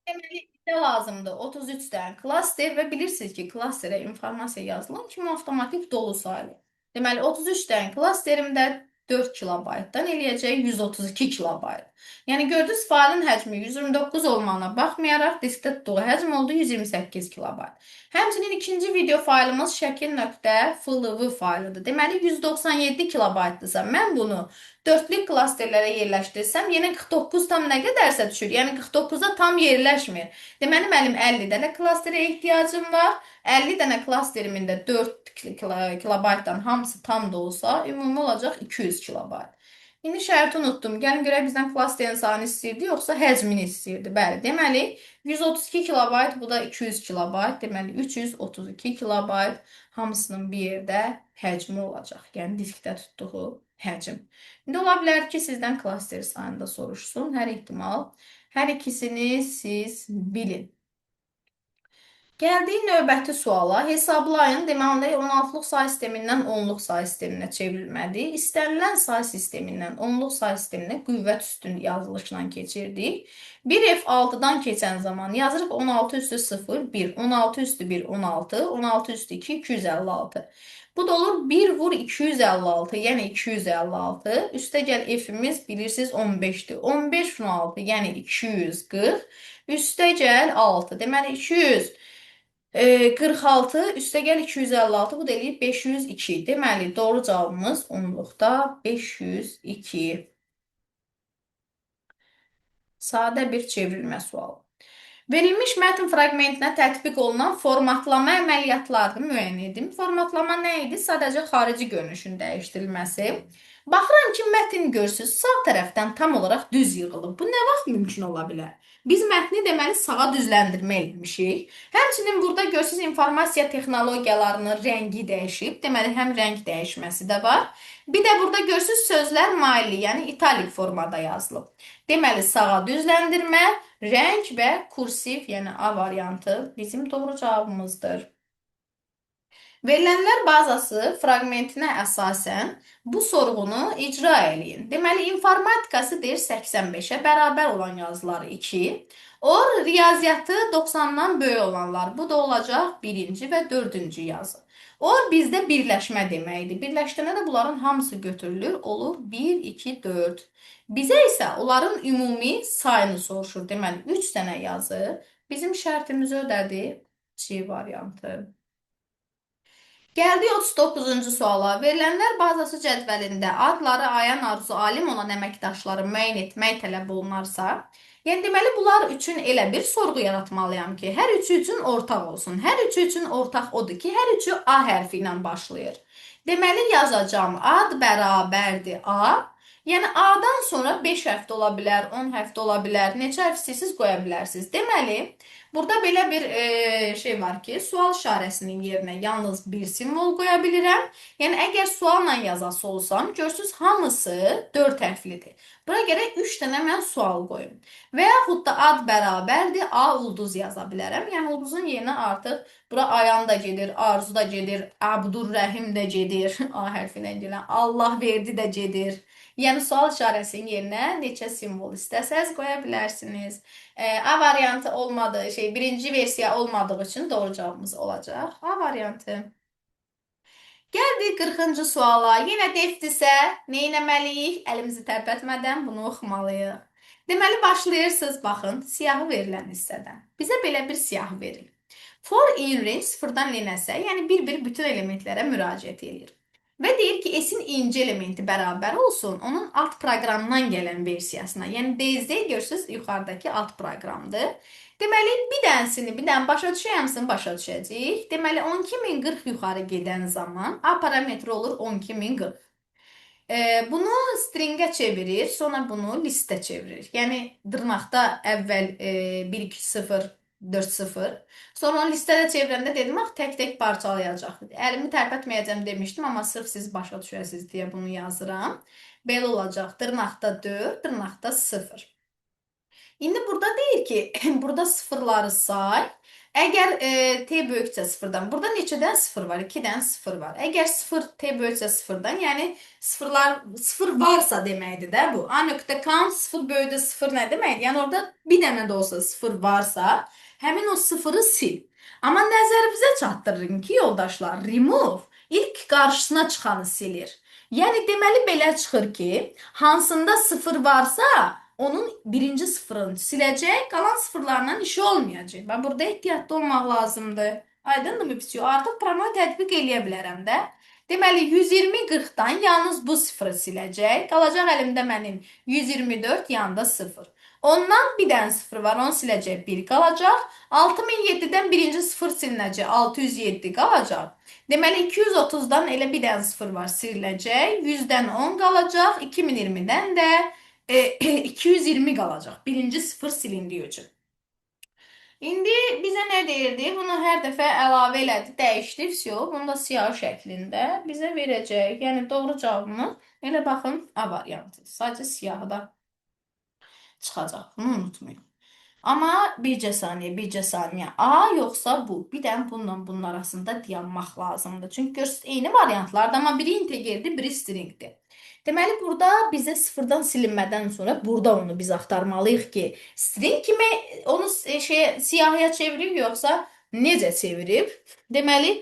Deməli, bizə lazımdır 33 dənə klaster və bilirsiniz ki, klasterə informasiya yazılan kimi avtomatik dolu sayılır. Deməli, 33 dənə klasterimdə 4 kilobaytdan eləyəcək 132 kilobayt. Yəni gördünüz, faylın həcmi 129 olmağına baxmayaraq diskdə tutduğu həcm oldu 128 kilobayt. Həmçinin ikinci video faylımız şəkil.flv faylıdır. Deməli 197 kilobaytdırsa mən bunu dörtlük klasterlərə yerləşdirsəm, yenə 49 tam nə qədərsə düşür. Yəni 49-a tam yerləşmir. Deməli mənim 50 dənə klasterə ehtiyacım var. 50 dənə klasterimin də 4 kilobaytdan hamısı tam da olsa, ümumi olacaq 200 kilobayt. İndi şərti unutdum. Gəlin görək bizdən klasterin sayını istəyirdi, yoxsa həcmini istəyirdi. Bəli, deməli 132 kilobayt, bu da 200 kilobayt. Deməli 332 kilobayt hamısının bir yerdə həcmi olacaq. Yəni diskdə tutduğu həcm. İndi ola bilər ki, sizdən klaster sayını da soruşsun. Hər ehtimal. Hər ikisini siz bilin. Gəldik növbəti suala. Hesablayın. Deməli, 16-lıq say sistemindən 10-luq say sisteminə çevrilmədi. İstənilən say sistemindən 10-luq say sisteminə qüvvət üstün yazılışla keçirdik. 1F6-dan keçən zaman yazırıq 16 üstü 0, 1, 16 üstü 1, 16, 16 üstü 2, 256. Bu da olur 1 vur 256, yəni 256. Üstə gəl F-imiz bilirsiniz 15-dir. 15 vur 6, yəni 240. Üstə gəl 6. Deməli 246 üstə gəl 256, bu da eləyir 502. Deməli, doğru cavabımız 10-luqda 502. Sadə bir çevrilmə sualı. Verilmiş mətn fraqmentinə tətbiq olunan formatlama əməliyyatlarını müəyyən edin. Formatlama nə idi? Sadəcə xarici görünüşün dəyişdirilməsi. Baxıram ki, mətn görürsüz, sağ tərəfdən tam olaraq düz yığılıb. Bu nə vaxt mümkün ola bilər? Biz mətni deməli sağa düzləndirmə etmişik. Həmçinin burada görürsüz informasiya texnologiyalarının rəngi dəyişib. Deməli həm rəng dəyişməsi də var. Bir də burada görürsüz sözlər mailli, yəni italik formada yazılıb. Deməli sağa düzləndirmə, rəng və kursiv, yəni A variantı bizim doğru cavabımızdır. Verilənlər bazası fraqmentinə əsasən bu sorğunu icra eləyin. Deməli, informatikası deyir 85-ə bərabər olan yazıları 2. Or, riyaziyyatı 90-dan böyük olanlar. Bu da olacaq 1-ci və 4-cü yazı. Or, bizdə birləşmə deməkdir. Birləşdirəndə bunların hamısı götürülür. Olur 1, 2, 4. Bizə isə onların ümumi sayını soruşur. Deməli, 3 dənə yazı. Bizim şərtimizi ödədi. C variantı. Gəldik 39-cu suala. Verilənlər bazası cədvəlində adları Ayan Arzu alim olan əməkdaşları müəyyən etmək tələb olunarsa, yəni deməli bunlar üçün elə bir sorğu yaratmalıyam ki, hər üçü üçün ortaq olsun. Hər üçü üçün ortaq odur ki, hər üçü A hərfi ilə başlayır. Deməli yazacağım ad bərabərdir A. Yəni A-dan sonra 5 hərf də ola bilər, 10 hərf də ola bilər. Neçə hərf istəyirsiniz qoya bilərsiniz. Deməli, burada belə bir şey var ki, sual işarəsinin yerinə yalnız bir simvol qoya bilirəm. Yəni əgər sualla yazası olsam, görürsüz hamısı 4 hərflidir. Buna görə 3 dənə mən sual qoyum. Və yaxud da ad bərabərdir, A ulduz yaza bilərəm. Yəni ulduzun yerinə artıq bura Ayan da gedir, Arzu da gedir, Abdurrəhim də gedir, A hərfi ilə gələn, Allah verdi də gedir. Yəni sual işarəsinin yerinə neçə simvol istəsəz qoya bilərsiniz. A variantı olmadığı birinci versiya olmadığı üçün doğru cavabımız olacaq A variantı. Gəldik 40-cı suala. Yenə defdirsə, nə etməliyik? Əlimizi tərpətmədən bunu oxumalıyıq. Deməli başlayırsınız, baxın, siyahı verilən hissədən. Bizə belə bir siyahı verin. For in range sıfırdan n-ə, yəni bir-bir bütün elementlərə müraciət edir. Və deyir ki, S-in inci elementi bərabər olsun onun alt proqramdan gələn versiyasına. Yəni DZ görürsünüz yuxarıdakı alt proqramdır. Deməli, bir dənəsini, bir dənə başa düşəyəmsin, başa düşəcəyik. Deməli, 12040 yuxarı gedən zaman A parametri olur 12040. Bunu stringə çevirir, sonra bunu listə çevirir. Yəni dırnaqda əvvəl 1 2 0 4 0. Sonra listədə çevirəndə dedim axı tək-tək parçalayacaq. Əlimi tərpətməyəcəm demişdim, amma sırf siz başa düşəsiniz deyə bunu yazıram. Belə olacaq. Dırnaqda 4, dırnaqda 0. İndi burada deyir ki, burada sıfırları say. Əgər t böyüksə sıfırdan, burada neçədən sıfır var? 2-dən sıfır var. Əgər sıfır t böyüksə sıfırdan, yəni sıfır varsa deməkdir də bu. A.count sıfır böyükdə sıfır nə deməkdir? Yəni orada bir dənə də olsa sıfır varsa, həmin o sıfırı sil. Amma nəzərinizə çatdırın ki, yoldaşlar, remove ilk qarşısına çıxanı silir. Yəni deməli belə çıxır ki, hansında sıfır varsa, onun birinci sıfırını siləcək, qalan sıfırlarla işi olmayacaq. Və burada ehtiyatlı olmaq lazımdır. Aydındır mı bitiyor? Artıq proqramı tətbiq eləyə bilərəm də. Deməli 120-40-dan yalnız bu sıfırı siləcək. Qalacaq əlimdə mənim 124 yanında 0. Ondan bir dənə sıfır var, onu siləcək 1 qalacaq. 6007-dən birinci sıfır silinəcək, 607 qalacaq. Deməli 230-dan elə bir dənə sıfır var, silinəcək. 100-dən 10 qalacaq, 2020-dən də 220 qalacaq. Birinci sıfır silindiyi üçün. İndi bizə nə deyirdi? Bunu hər dəfə əlavə elədi, dəyişdi, vəsiyo. Bunu da siyahı şəklində bizə verəcək. Yəni doğru cavabımız elə baxın A variantı. Sadəcə siyahıda çıxacaq. Bunu unutmayın. Amma bircə saniyə A yoxsa bu. Bir də bununla bunun arasında dayanmaq lazımdır. Çünki görürsünüz eyni variantlardır, amma biri integerdir, biri stringdir. Deməli burada bizə sıfırdan silinmədən sonra burada onu biz axtarmalıyıq ki, string kimi onu siyahıya çevirib yoxsa necə çevirib? Deməli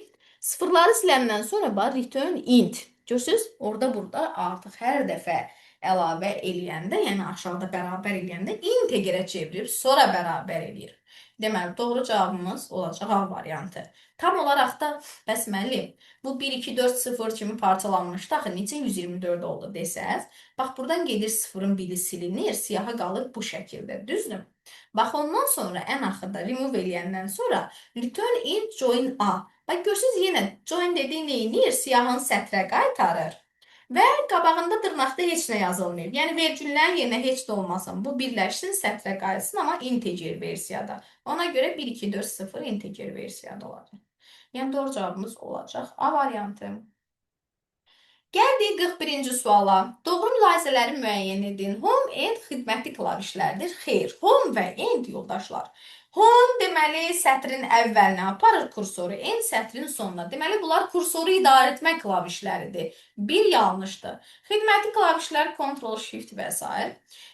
sıfırları siləndən sonra bax return int. Görürsüz? Orada burada artıq hər dəfə əlavə eləyəndə, yəni aşağıda bərabər eləyəndə integerə çevirib sonra bərabər eləyir. Deməli, doğru cavabımız olacaq A variantı. Tam olaraq da bəs müəllim, bu 1, 2, 4, 0 kimi parçalanmışdı. Axı necə 124 oldu desəz, bax buradan gedir sıfırın biri silinir, siyahı qalır bu şəkildə, düzdür? Bax ondan sonra ən axırda remove eləyəndən sonra return int join A. Bax görürsünüz yenə join dediyi nə edir? Siyahını sətrə qaytarır. Və qabağında dırnaqda heç nə yazılmayıb. Yəni vergüllərin yerinə heç də olmasın. Bu birləşsin, sətrə qayıtsın, amma integer versiyada. Ona görə 1, 2, 4, 0 integer versiyada olacaq. Yəni doğru cavabımız olacaq A variantı. Gəldik 41-ci suala. Doğru mülahizələri müəyyən edin. Home and xidməti klavişlərdir. Xeyr, home və end yoldaşlar. Home deməli sətrin əvvəlinə aparır kursoru, end sətrin sonuna. Deməli bunlar kursoru idarə etmə klavişləridir. Bir yanlışdır. Xidməti klavişlər Ctrl Shift və s.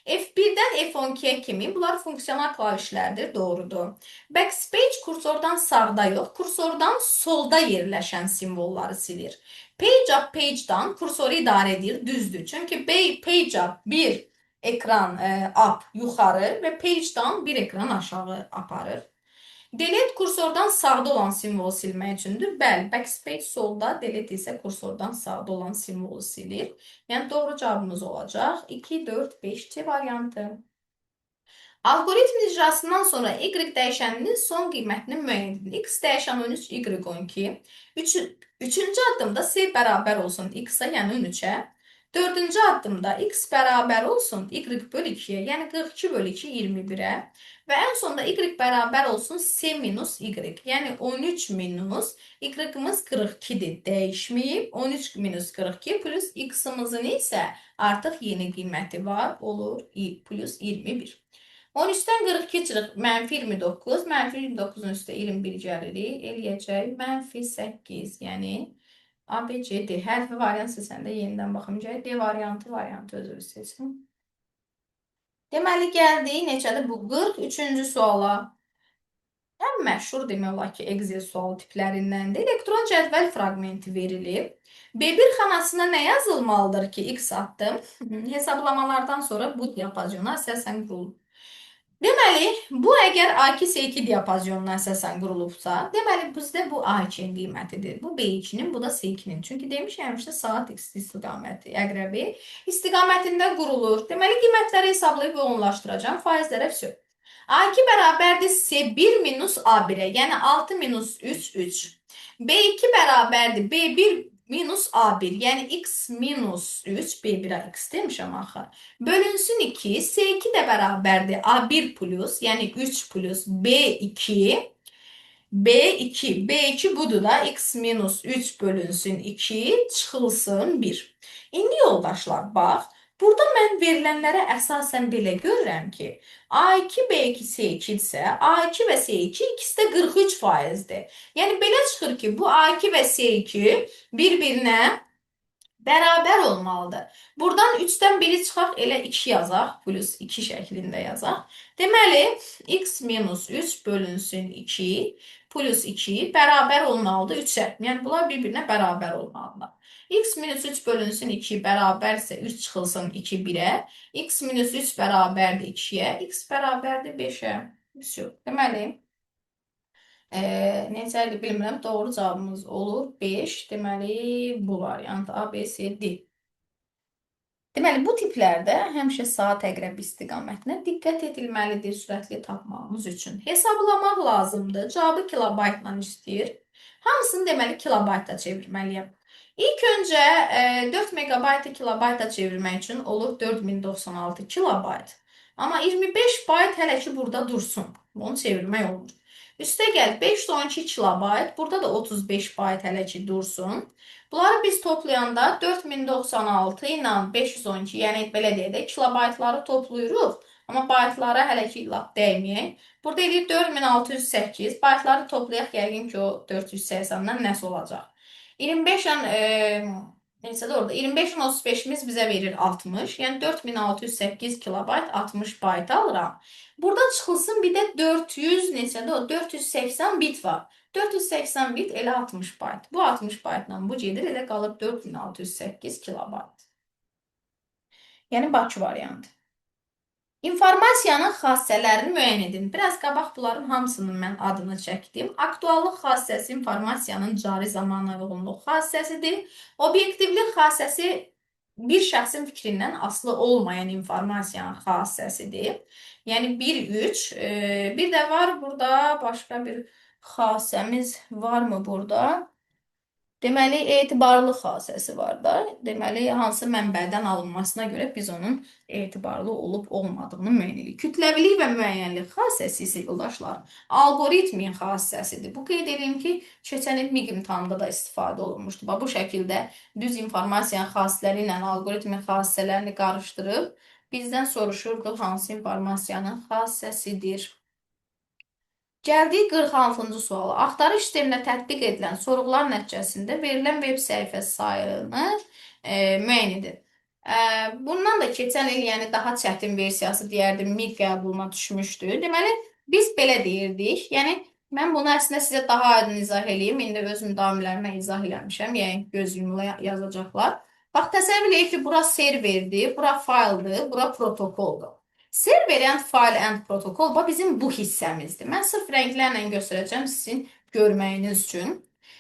F1-dən F12-yə kimi bunlar funksional klavişlərdir, doğrudur. Backspace kursordan sağda yox, kursordan solda yerləşən simvolları silir. Page up page'dan kursoru idarə edir, düzdür. Çünki page up bir ekran up yuxarı və page'dan bir ekran aşağı aparır. Delete kursordan sağda olan simvolu silmək üçündür. Bəli, backspace solda, delete isə kursordan sağda olan simvolu silir. Yəni doğru cavabımız olacaq 2, 4, 5 C variantı. Algoritmin icrasından sonra y dəyişəninin son qiymətini müəyyən edin. X dəyişən 13, y 12. Üçüncü addımda C bərabər olsun X-a, yəni 13-ə. Dördüncü addımda x bərabər olsun y bölü 2-yə, yəni 42 bölü 2 21-ə və ən sonda y bərabər olsun s minus y, yəni 13 minus y-ımız 42-dir, dəyişməyib. 13 minus 42 plus x-ımızın isə artıq yeni qiyməti var, olur plus 21. 13-dən 42 çıxır, mənfi 29, mənfi 29-un üstə 21 gəlirik, eləyəcək mənfi 8, yəni A, B, C, D. Hərfi variant seçəndə yenidən baxım. D variantı özünüz seçin. Deməli, gəldik neçədir bu? 43-cü suala. Ən məşhur demək olar ki, Excel sual tiplərindəndir. Elektron cədvəl fraqmenti verilib. B1 xanasına nə yazılmalıdır ki, x addım hesablamalardan sonra bu diapazona əsasən qurulur. Deməli, bu əgər A2-S2 diapazonuna əsasən qurulubsa, deməli bizdə bu A2-nin qiymətidir. Bu B2-nin, bu da S2-nin. Çünki demişəm işte saat x istiqaməti, əqrəbi istiqamətində qurulur. Deməli, qiymətləri hesablayıb və onlaşdıracağam. Faizlərə vəsyo. A2 bərabərdir S1 minus A1-ə, yəni 6 minus 3, 3. B2 bərabərdir B1 minus A1, yəni x minus 3, B1-ə x demişəm axı. Bölünsün 2, S2 də bərabərdir A1 plus, yəni 3 plus B2, B2 budur da x minus 3 bölünsün 2, çıxılsın 1. İndi yoldaşlar, bax, burada mən verilənlərə əsasən belə görürəm ki, A2, B2, S2 isə A2 və S2 ikisi də 43%-dir. Yəni belə çıxır ki, bu A2 və S2 bir-birinə bərabər olmalıdır. Buradan 3-dən 1-i çıxaq, elə 2 yazaq, plus 2 şəklində yazaq. Deməli, x minus 3 bölünsün 2, plus 2 bərabər olmalıdır 3-ə. Yəni, bunlar bir-birinə bərabər olmalıdır. X minus 3 bölünsün 2 bərabərsə 3 çıxılsın 2 1-ə. X minus 3 bərabərdir 2-yə. X bərabərdir 5-ə. Deməli, necədir bilmirəm. Doğru cavabımız olur 5. Deməli, bu variant A, B, C, D. Deməli, bu tiplərdə həmişə saat əqrəbi istiqamətinə diqqət edilməlidir sürətli tapmağımız üçün. Hesablamaq lazımdır. Cavabı kilobaytla istəyir. Hamısını deməli kilobayta çevirməliyəm. İlk öncə 4 megabaytı kilobayta çevirmək üçün olur 4096 kilobayt. Amma 25 bayt hələ ki burada dursun. Onu çevirmək olur. Üstə gəl 512 kilobayt, burada da 35 bayt hələ ki dursun. Bunları biz toplayanda 4096 ilə 512, yəni belə deyək də kilobaytları toplayırıq. Amma baytlara hələ ki lap dəyməyək. Burada eləyir 4608. Baytları toplayaq, yəqin ki o 480-dən nəsə olacaq. 25-ən neçədir orada? 25-ən 35-imiz bizə verir 60. Yəni 4608 kilobayt 60 bayt alıram. Burada çıxılsın bir də 400 neçədir o? 480 bit var. 480 bit elə 60 bayt. Bu 60 baytla bu gedir, elə qalır 4608 kilobayt. Yəni Bakı variantı. İnformasiyanın xassələrini müəyyən edin. Biraz qabaq bunların hamısının mən adını çəkdim. Aktuallıq xassəsi informasiyanın cari zamana uyğunluq xassəsidir. Obyektivlik xassəsi bir şəxsin fikrindən asılı olmayan informasiyanın xassəsidir. Yəni 1-3. Bir də var burada başqa bir xassəmiz varmı burada? Deməli, etibarlı xassəsi var da. Deməli, hansı mənbədən alınmasına görə biz onun etibarlı olub-olmadığını müəyyən edirik. Kütləvilik və müəyyənlik xassəsi isə yoldaşlar, alqoritmin xassəsidir. Bu qeyd edeyim ki, keçən il MİQ imtahanında da istifadə olunmuşdu. Bu şəkildə düz informasiyanın xassələri ilə alqoritmin xassələrini qarışdırıb bizdən soruşurdu hansı informasiyanın xassəsidir. Gəldik 46-cı suala. Axtarış sisteminə tətbiq edilən sorğular nəticəsində verilən veb səhifəsi sayını müəyyən edin. Bundan da keçən il, yəni daha çətin versiyası deyərdim, MİQ qəbuluna düşmüşdü. Deməli, biz belə deyirdik. Yəni, mən bunu əslində sizə daha aydın izah edeyim. İndi öz müdavimlərimə izah eləmişəm. Yəni, göz yumula yazacaqlar. Bax, təsəvvür edin ki, bura serverdir, bura fayldır, bura protokoldur. Server and file and protokol bizim bu hissəmizdir. Mən sırf rənglərlə göstərəcəm sizin görməyiniz üçün.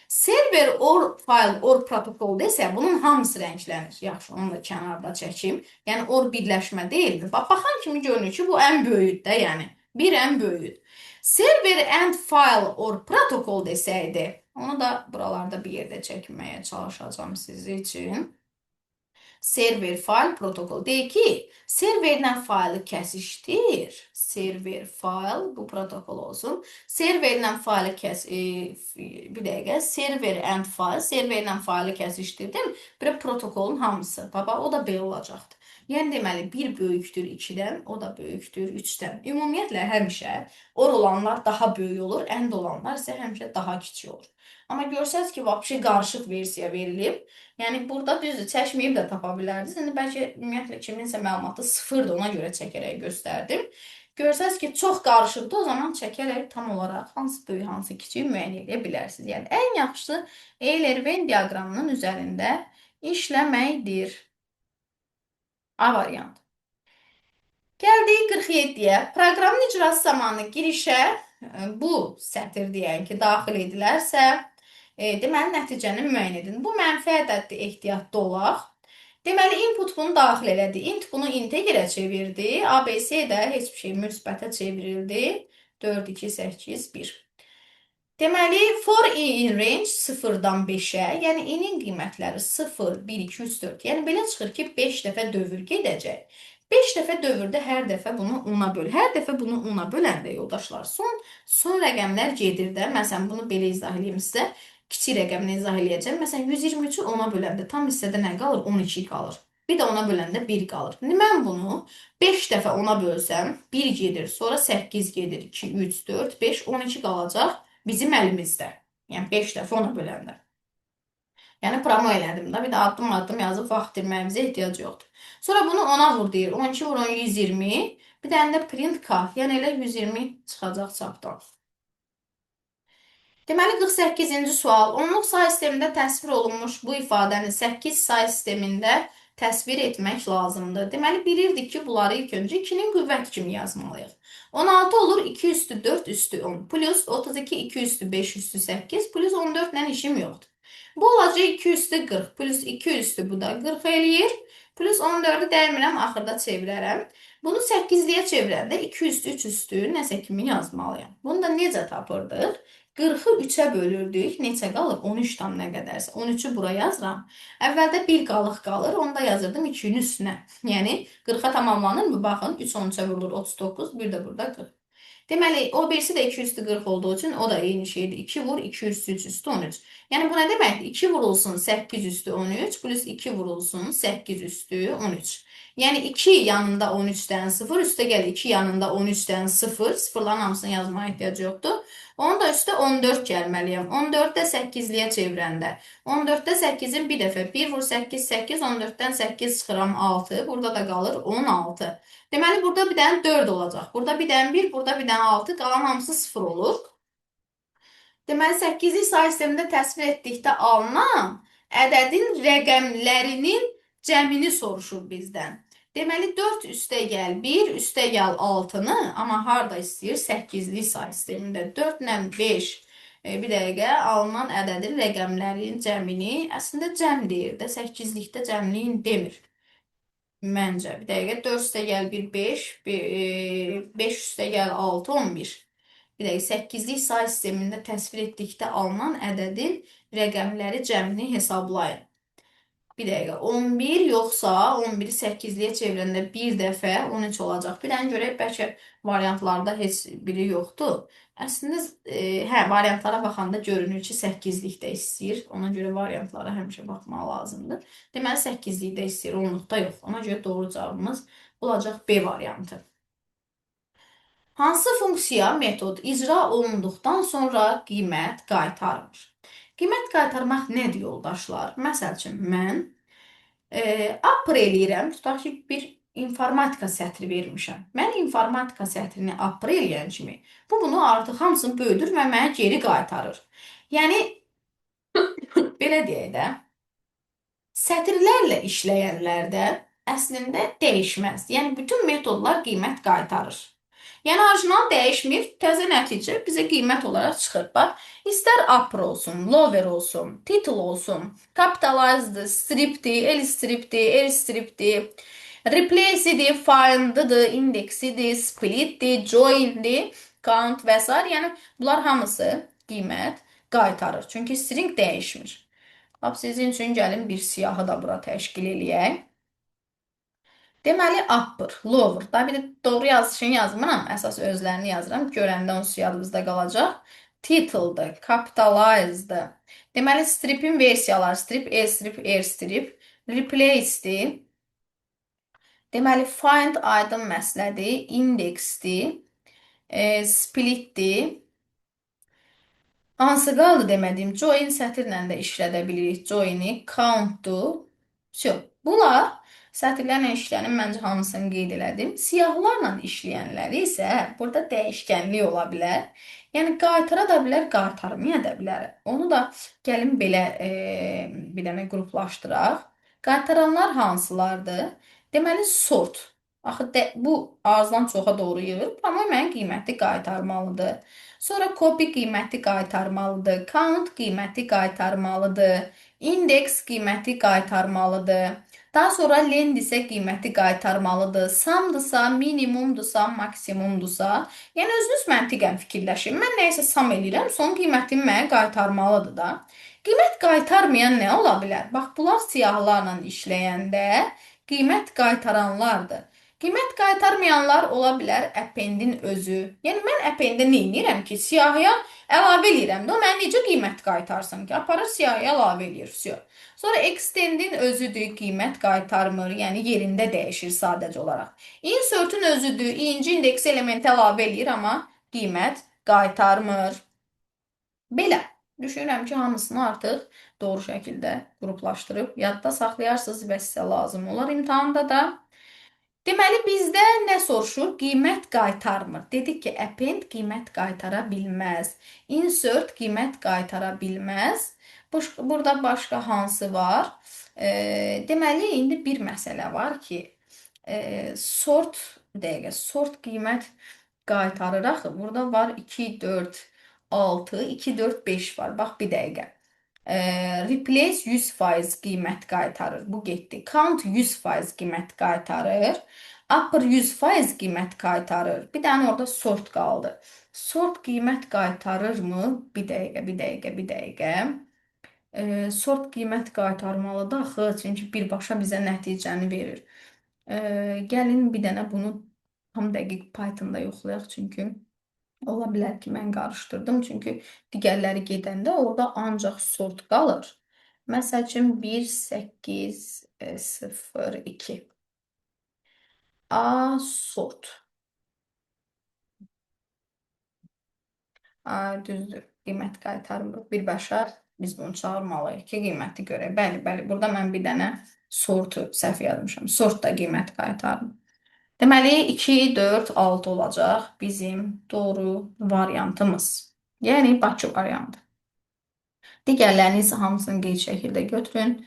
Server or file or protokol desə bunun hamısı rənglənir. Yaxşı, onu da kənarda çəkim. Yəni or birləşmə deyildir. Baxan kimi görünür ki, bu ən böyükdür də, yəni. Bir ən böyük. Server and file or protokol desəydi, onu da buralarda bir yerdə çəkməyə çalışacağım sizin üçün. Server fayl protokol. Deyir ki, serverlə faylı kəsişdir. Server fayl bu protokol olsun. Serverlə faylı bir dəqiqə. Server and file. Serverlə faylı kəsişdirdim. Bir də protokolun hamısı. Baba, o da belə olacaqdır. Yəni deməli 1 böyükdür 2-dən, o da böyükdür 3-dən. Ümumiyyətlə həmişə or olanlar daha böyük olur, end olanlar isə həmişə daha kiçik olur. Amma görsəz ki, vəbşi qarışıq versiya verilib. Yəni burada düzdür, çəkməyib də tapa bilərdiniz. İndi bəlkə ümumiyyətlə kiminsə məlumatı sıfırdır, ona görə çəkərək göstərdim. Görsəz ki, çox qarışıqdır, o zaman çəkərək tam olaraq hansı böyük, hansı kiçik müəyyən edə bilərsiniz. Yəni ən yaxşısı Euler-Venn diaqramının üzərində işləməkdir. A variantı. Gəldik 47-yə. Proqramın icrası zamanı girişə bu sətir deyən ki, daxil edilərsə, deməli nəticəni müəyyən edin. Bu mənfi ədəddir, ehtiyatlı olaq. Deməli input bunu daxil elədi. Int bunu integerə çevirdi. ABC də heç bir şey müsbətə çevrildi. 4, 2, 8, 1. Deməli, for i in range 0-dan 5-ə, yəni i-nin qiymətləri 0, 1, 2, 3, 4. Yəni belə çıxır ki, 5 dəfə dövr gedəcək. 5 dəfə dövrdə hər dəfə bunu 10-a böl. Hər dəfə bunu 10-a böləndə yoldaşlar, son rəqəmlər gedir də. Məsələn, bunu belə izah edeyim sizə. Kiçik rəqəmini izah edəcəm. Məsələn, 123-ü 10-a böləndə tam hissədə nə qalır? 12 qalır. Bir də 10-a böləndə 1 qalır. İndi mən bunu 5 dəfə 10-a bölsəm, 1 gedir, sonra 8 gedir, 2, 3, 4, 5, 12 qalacaq bizim əlimizdə. Yəni 5 dəfə 10-a böləndə. Yəni promo elədim də. Bir də addım-addım yazıb vaxt itirməyimizə ehtiyac yoxdur. Sonra bunu 10-a vur deyir. 12 vur 10 120. Bir dənə də print K. Yəni elə 120 çıxacaq çapdan. Deməli 48-ci sual. Onluq say sistemində təsvir olunmuş bu ifadəni 8 say sistemində təsvir etmək lazımdır. Deməli bilirdik ki, bunları ilk öncə 2-nin qüvvət kimi yazmalıyıq. 16 olur 2 üstü 4 üstü 10 plus 32 2 üstü 5 üstü 8 plus 14 ilə işim yoxdur. Bu olacaq 2 üstü 40 plus 2 üstü bu da 40 eləyir. Plus 14'ü dəymirəm, axırda çevirərəm. Bunu 8-liyə çevirəndə 2 üstü 3 üstü nəsə kimi yazmalıyam. Bunu da necə tapırdıq? 40'ı 3'ə bölürdük. Neçə qalır? 13'dan nə qədərsə. 13'ü bura yazıram. Əvvəldə 1 qalıq qalır. Onu da yazırdım 2'nin üstünə. Yəni 40'a tamamlanır mı? Baxın 3 13'ə vurulur 39. Bir də burada 40. Deməli, o birisi də 2 üstü 40 olduğu üçün o da eyni şeydir. 2 vur 2 üstü 3 üstü 13. Yəni bu nə deməkdir? 2 vurulsun 8 üstü 13 plus 2 vurulsun 8 üstü 13. Yəni 2 yanında 13'dən 0, üstə gəl 2 yanında 13'dən 0. Sıfırların hamısını yazmaya ehtiyac yoxdur. Onu da üstə 14 gəlməliyəm. 14 də 8-liyə çevirəndə. 14-də 8-in bir dəfə 1 vur 8, 8, 14'dən 8 çıxıram 6. Burada da qalır 16. Deməli, burada bir dənə 4 olacaq. Burada bir dənə 1, burada bir dənə 6. Qalan hamısı 0 olur. Deməli, 8-lik say sistemində təsvir etdikdə alınan ədədin rəqəmlərinin cəmini soruşur bizdən. Deməli, 4 üstəgəl 1, üstəgəl 6-nı, amma harada istəyir? 8-lik say sistemində 4 ilə 5, bir dəqiqə, alınan ədədin rəqəmlərin cəmini, əslində cəm deyir də, 8-likdə cəmliyin demir. Məncə, bir dəqiqə, 4 üstəgəl 1, 5, 5 üstəgəl 6, 11. Bir dəqiqə, 8-lik say sistemində təsvir etdikdə alınan ədədin rəqəmləri cəmini hesablayın. Bir dəqiqə, 11 yoxsa 11-i 8-liyə çevirəndə bir dəfə 13 olacaq. Bir dənə görək, bəlkə variantlarda heç biri yoxdur. Əslində, variantlara baxanda görünür ki, 8-likdə istəyir. Ona görə variantlara həmişə baxmaq lazımdır. Deməli, 8-likdə istəyir, 10-luqda yox. Ona görə doğru cavabımız olacaq B variantı. Hansı funksiya metod icra olunduqdan sonra qiymət qaytarmır? Qiymət qaytarmaq nədir yoldaşlar? Məsəl üçün, mən upper eləyirəm. Tutaq ki, bir informatika sətri vermişəm. Mən informatika sətrini upper eləyən kimi, bunu artıq hamısını böyüdür və mənə geri qaytarır. Yəni, belə deyək də, sətirlərlə işləyənlərdə əslində dəyişməz. Yəni, bütün metodlar qiymət qaytarır. Yəni, orijinal dəyişmir, təzə nəticə bizə qiymət olaraq çıxır. Bax, istər upper olsun, lower olsun, title olsun, capitalized, stripdir, L stripdir, R stripdir, replacedir, find'dir, index'idir, splitdir, join'dir, count və s. Yəni, bunlar hamısı qiymət qaytarır. Çünki string dəyişmir. Bax, sizin üçün gəlin bir siyahı da bura təşkil eləyək. Deməli, upper, lower. Da bir də doğru yazışını yazmıram. Əsas özlərini yazıram. Görəndə onsuz yadımızda qalacaq. Title'dır, capitalized'dır. Deməli, stripin versiyaları, strip, strip, strip, replace'dir. Deməli, find aydın məsələdir, indexdir, splitdir. Hansı qaldı demədiyim, join sətirlə də işlədə bilirik. Join-i, count-dur. Всё. Bunlar sətirlərlə işləyənin məncə hamısını qeyd elədim. Siyahılarla işləyənləri isə burada dəyişkənlik ola bilər. Yəni qaytara da bilər, qaytarmaya da bilər. Onu da gəlin belə bir dənə qruplaşdıraq. Qaytaranlar hansılardır? Deməli sort. Axı bu azdan çoxa doğru yığır. Amma mən qiyməti qaytarmalıdır. Sonra copy qiyməti qaytarmalıdır. Count qiyməti qaytarmalıdır. Index qiyməti qaytarmalıdır. Daha sonra lend isə qiyməti qaytarmalıdır. Sumdursa, minimumdursa, maksimumdursa. Yəni özünüz məntiqən fikirləşin. Mən nəyisə sum eləyirəm, son qiymətimi mənə qaytarmalıdır da. Qiymət qaytarmayan nə ola bilər? Bax, bunlar siyahılarla işləyəndə qiymət qaytaranlardır. Qiymət qaytarmayanlar ola bilər appendin özü. Yəni mən appenddə nə edirəm ki, siyahıya əlavə edirəm də, o mənə necə qiymət qaytarsın ki, aparır siyahıya əlavə edir. Sonra extendin özüdür, qiymət qaytarmır, yəni yerində dəyişir sadəcə olaraq. Insert'ün özüdür, inci indeks elementi əlavə edir, amma qiymət qaytarmır. Belə. Düşünürəm ki, hamısını artıq doğru şəkildə qruplaşdırıb yadda saxlayarsınız və sizə lazım olar imtahanda da. Deməli, bizdə nə soruşur? Qiymət qaytarmır. Dedik ki, append qiymət qaytara bilməz. Insert qiymət qaytara bilməz. Burada başqa hansı var? Deməli, indi bir məsələ var ki, sort, bir dəqiqə, sort qiymət qaytarır axı. Burada var 2, 4, 6, 2, 4, 5 var. Bax, bir dəqiqə. Replace 100% qiymət qaytarır. Bu getdi. Count 100% qiymət qaytarır. Upper 100% qiymət qaytarır. Bir dənə orada sort qaldı. Sort qiymət qaytarırmı? Bir dəqiqə, bir dəqiqə, bir dəqiqə. Sort qiymət qaytarmalıdır axı, çünki birbaşa bizə nəticəni verir. Gəlin bir dənə bunu tam dəqiq Pythonda yoxlayaq, çünki ola bilər ki, mən qarışdırdım. Çünki digərləri gedəndə orada ancaq sort qalır. Məsəl üçün 1, 8, 0, 2. A sort. Düzdür. Qiymət qaytarmır. Birbaşa biz bunu çağırmalıyıq ki, qiyməti görək. Bəli, bəli. Burada mən bir dənə sortu səhv yazmışam. Sort da qiymət qaytarmır. Deməli, 2, 4, 6 olacaq bizim doğru variantımız. Yəni, Bakı variantı. Digərlərini isə hamısını qeyd şəkildə götürün.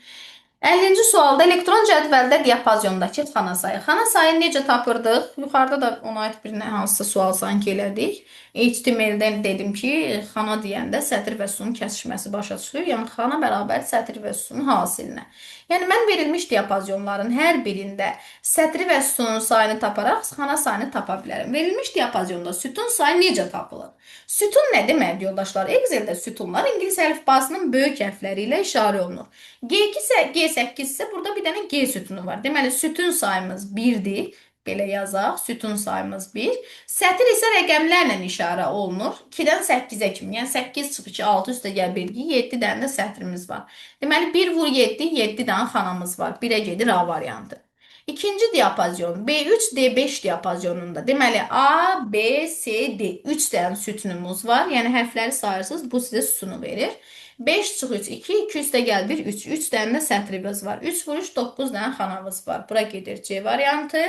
50-ci sualda elektron cədvəldə diapazondakı xana sayı. Xana sayını necə tapırdıq? Yuxarıda da ona aid bir hansısa sual sanki elədik. HTML-dən dedim ki, xana deyəndə sətr və sütunun kəsişməsi başa düşülür. Yəni, xana bərabər sətr və sütunun hasilinə. Yəni, mən verilmiş diapazonların hər birində sətri və sütunun sayını taparaq xana sayını tapa bilərəm. Verilmiş diapazonda sütun sayı necə tapılır? Sütun nə deməkdir, yoldaşlar? Excel-də sütunlar ingilis əlifbasının böyük hərfləri ilə işarə olunur. G2 isə, G8 isə burada bir dənə G sütunu var. Deməli, sütun sayımız 1-dir. Belə yazaq, sütun sayımız 1. Sətir isə rəqəmlərlə işarə olunur. 2-dən 8-ə kimi. Yəni 8 çıxı 2, 6 üstə gəl 1, 7 dənə də sətrimiz var. Deməli, 1 vur 7, 7 dənə xanamız var. 1-ə gedir A variantı. İkinci diapazon B3, D5 diapazonunda. Deməli, A, B, C, D. 3 dənə sütunumuz var. Yəni, hərfləri sayırsınız, bu sizə sütunu verir. 5 çıx 3, 2, 2 üstə gəl 1, 3. 3 dənə də sətrimiz var. 3 vur 3, 9 dənə xanamız var. Bura gedir C variantı.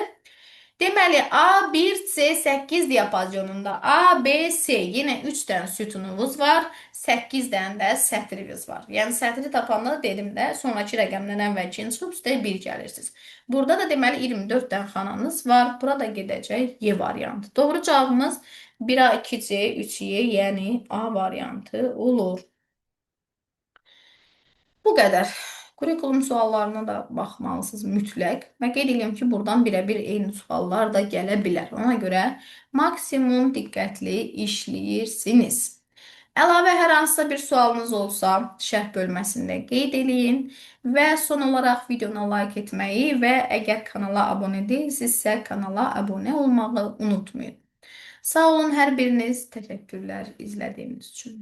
Deməli, A, 1, C, 8 diapazonunda A, B, C yenə 3 dənə sütunumuz var. 8 dənə də sətrimiz var. Yəni, sətri tapanda da dedim də, sonraki rəqəmdən əvvəlkini çıxıb üstə 1 gəlirsiniz. Burada da deməli 24 dənə xananız var. Burada gedəcək Y variantı. Doğru cavabımız 1A, 2C, 3Y, yəni A variantı olur. Bu qədər. Kurikulum suallarına da baxmalısınız mütləq. Və qeyd edirəm ki, buradan birə-bir eyni suallar da gələ bilər. Ona görə maksimum diqqətli işləyirsiniz. Əlavə hər hansısa bir sualınız olsa, şərh bölməsində qeyd eləyin və son olaraq videona like etməyi və əgər kanala abunə deyilsinizsə, kanala abunə olmağı unutmayın. Sağ olun hər biriniz, təşəkkürlər izlədiyiniz üçün.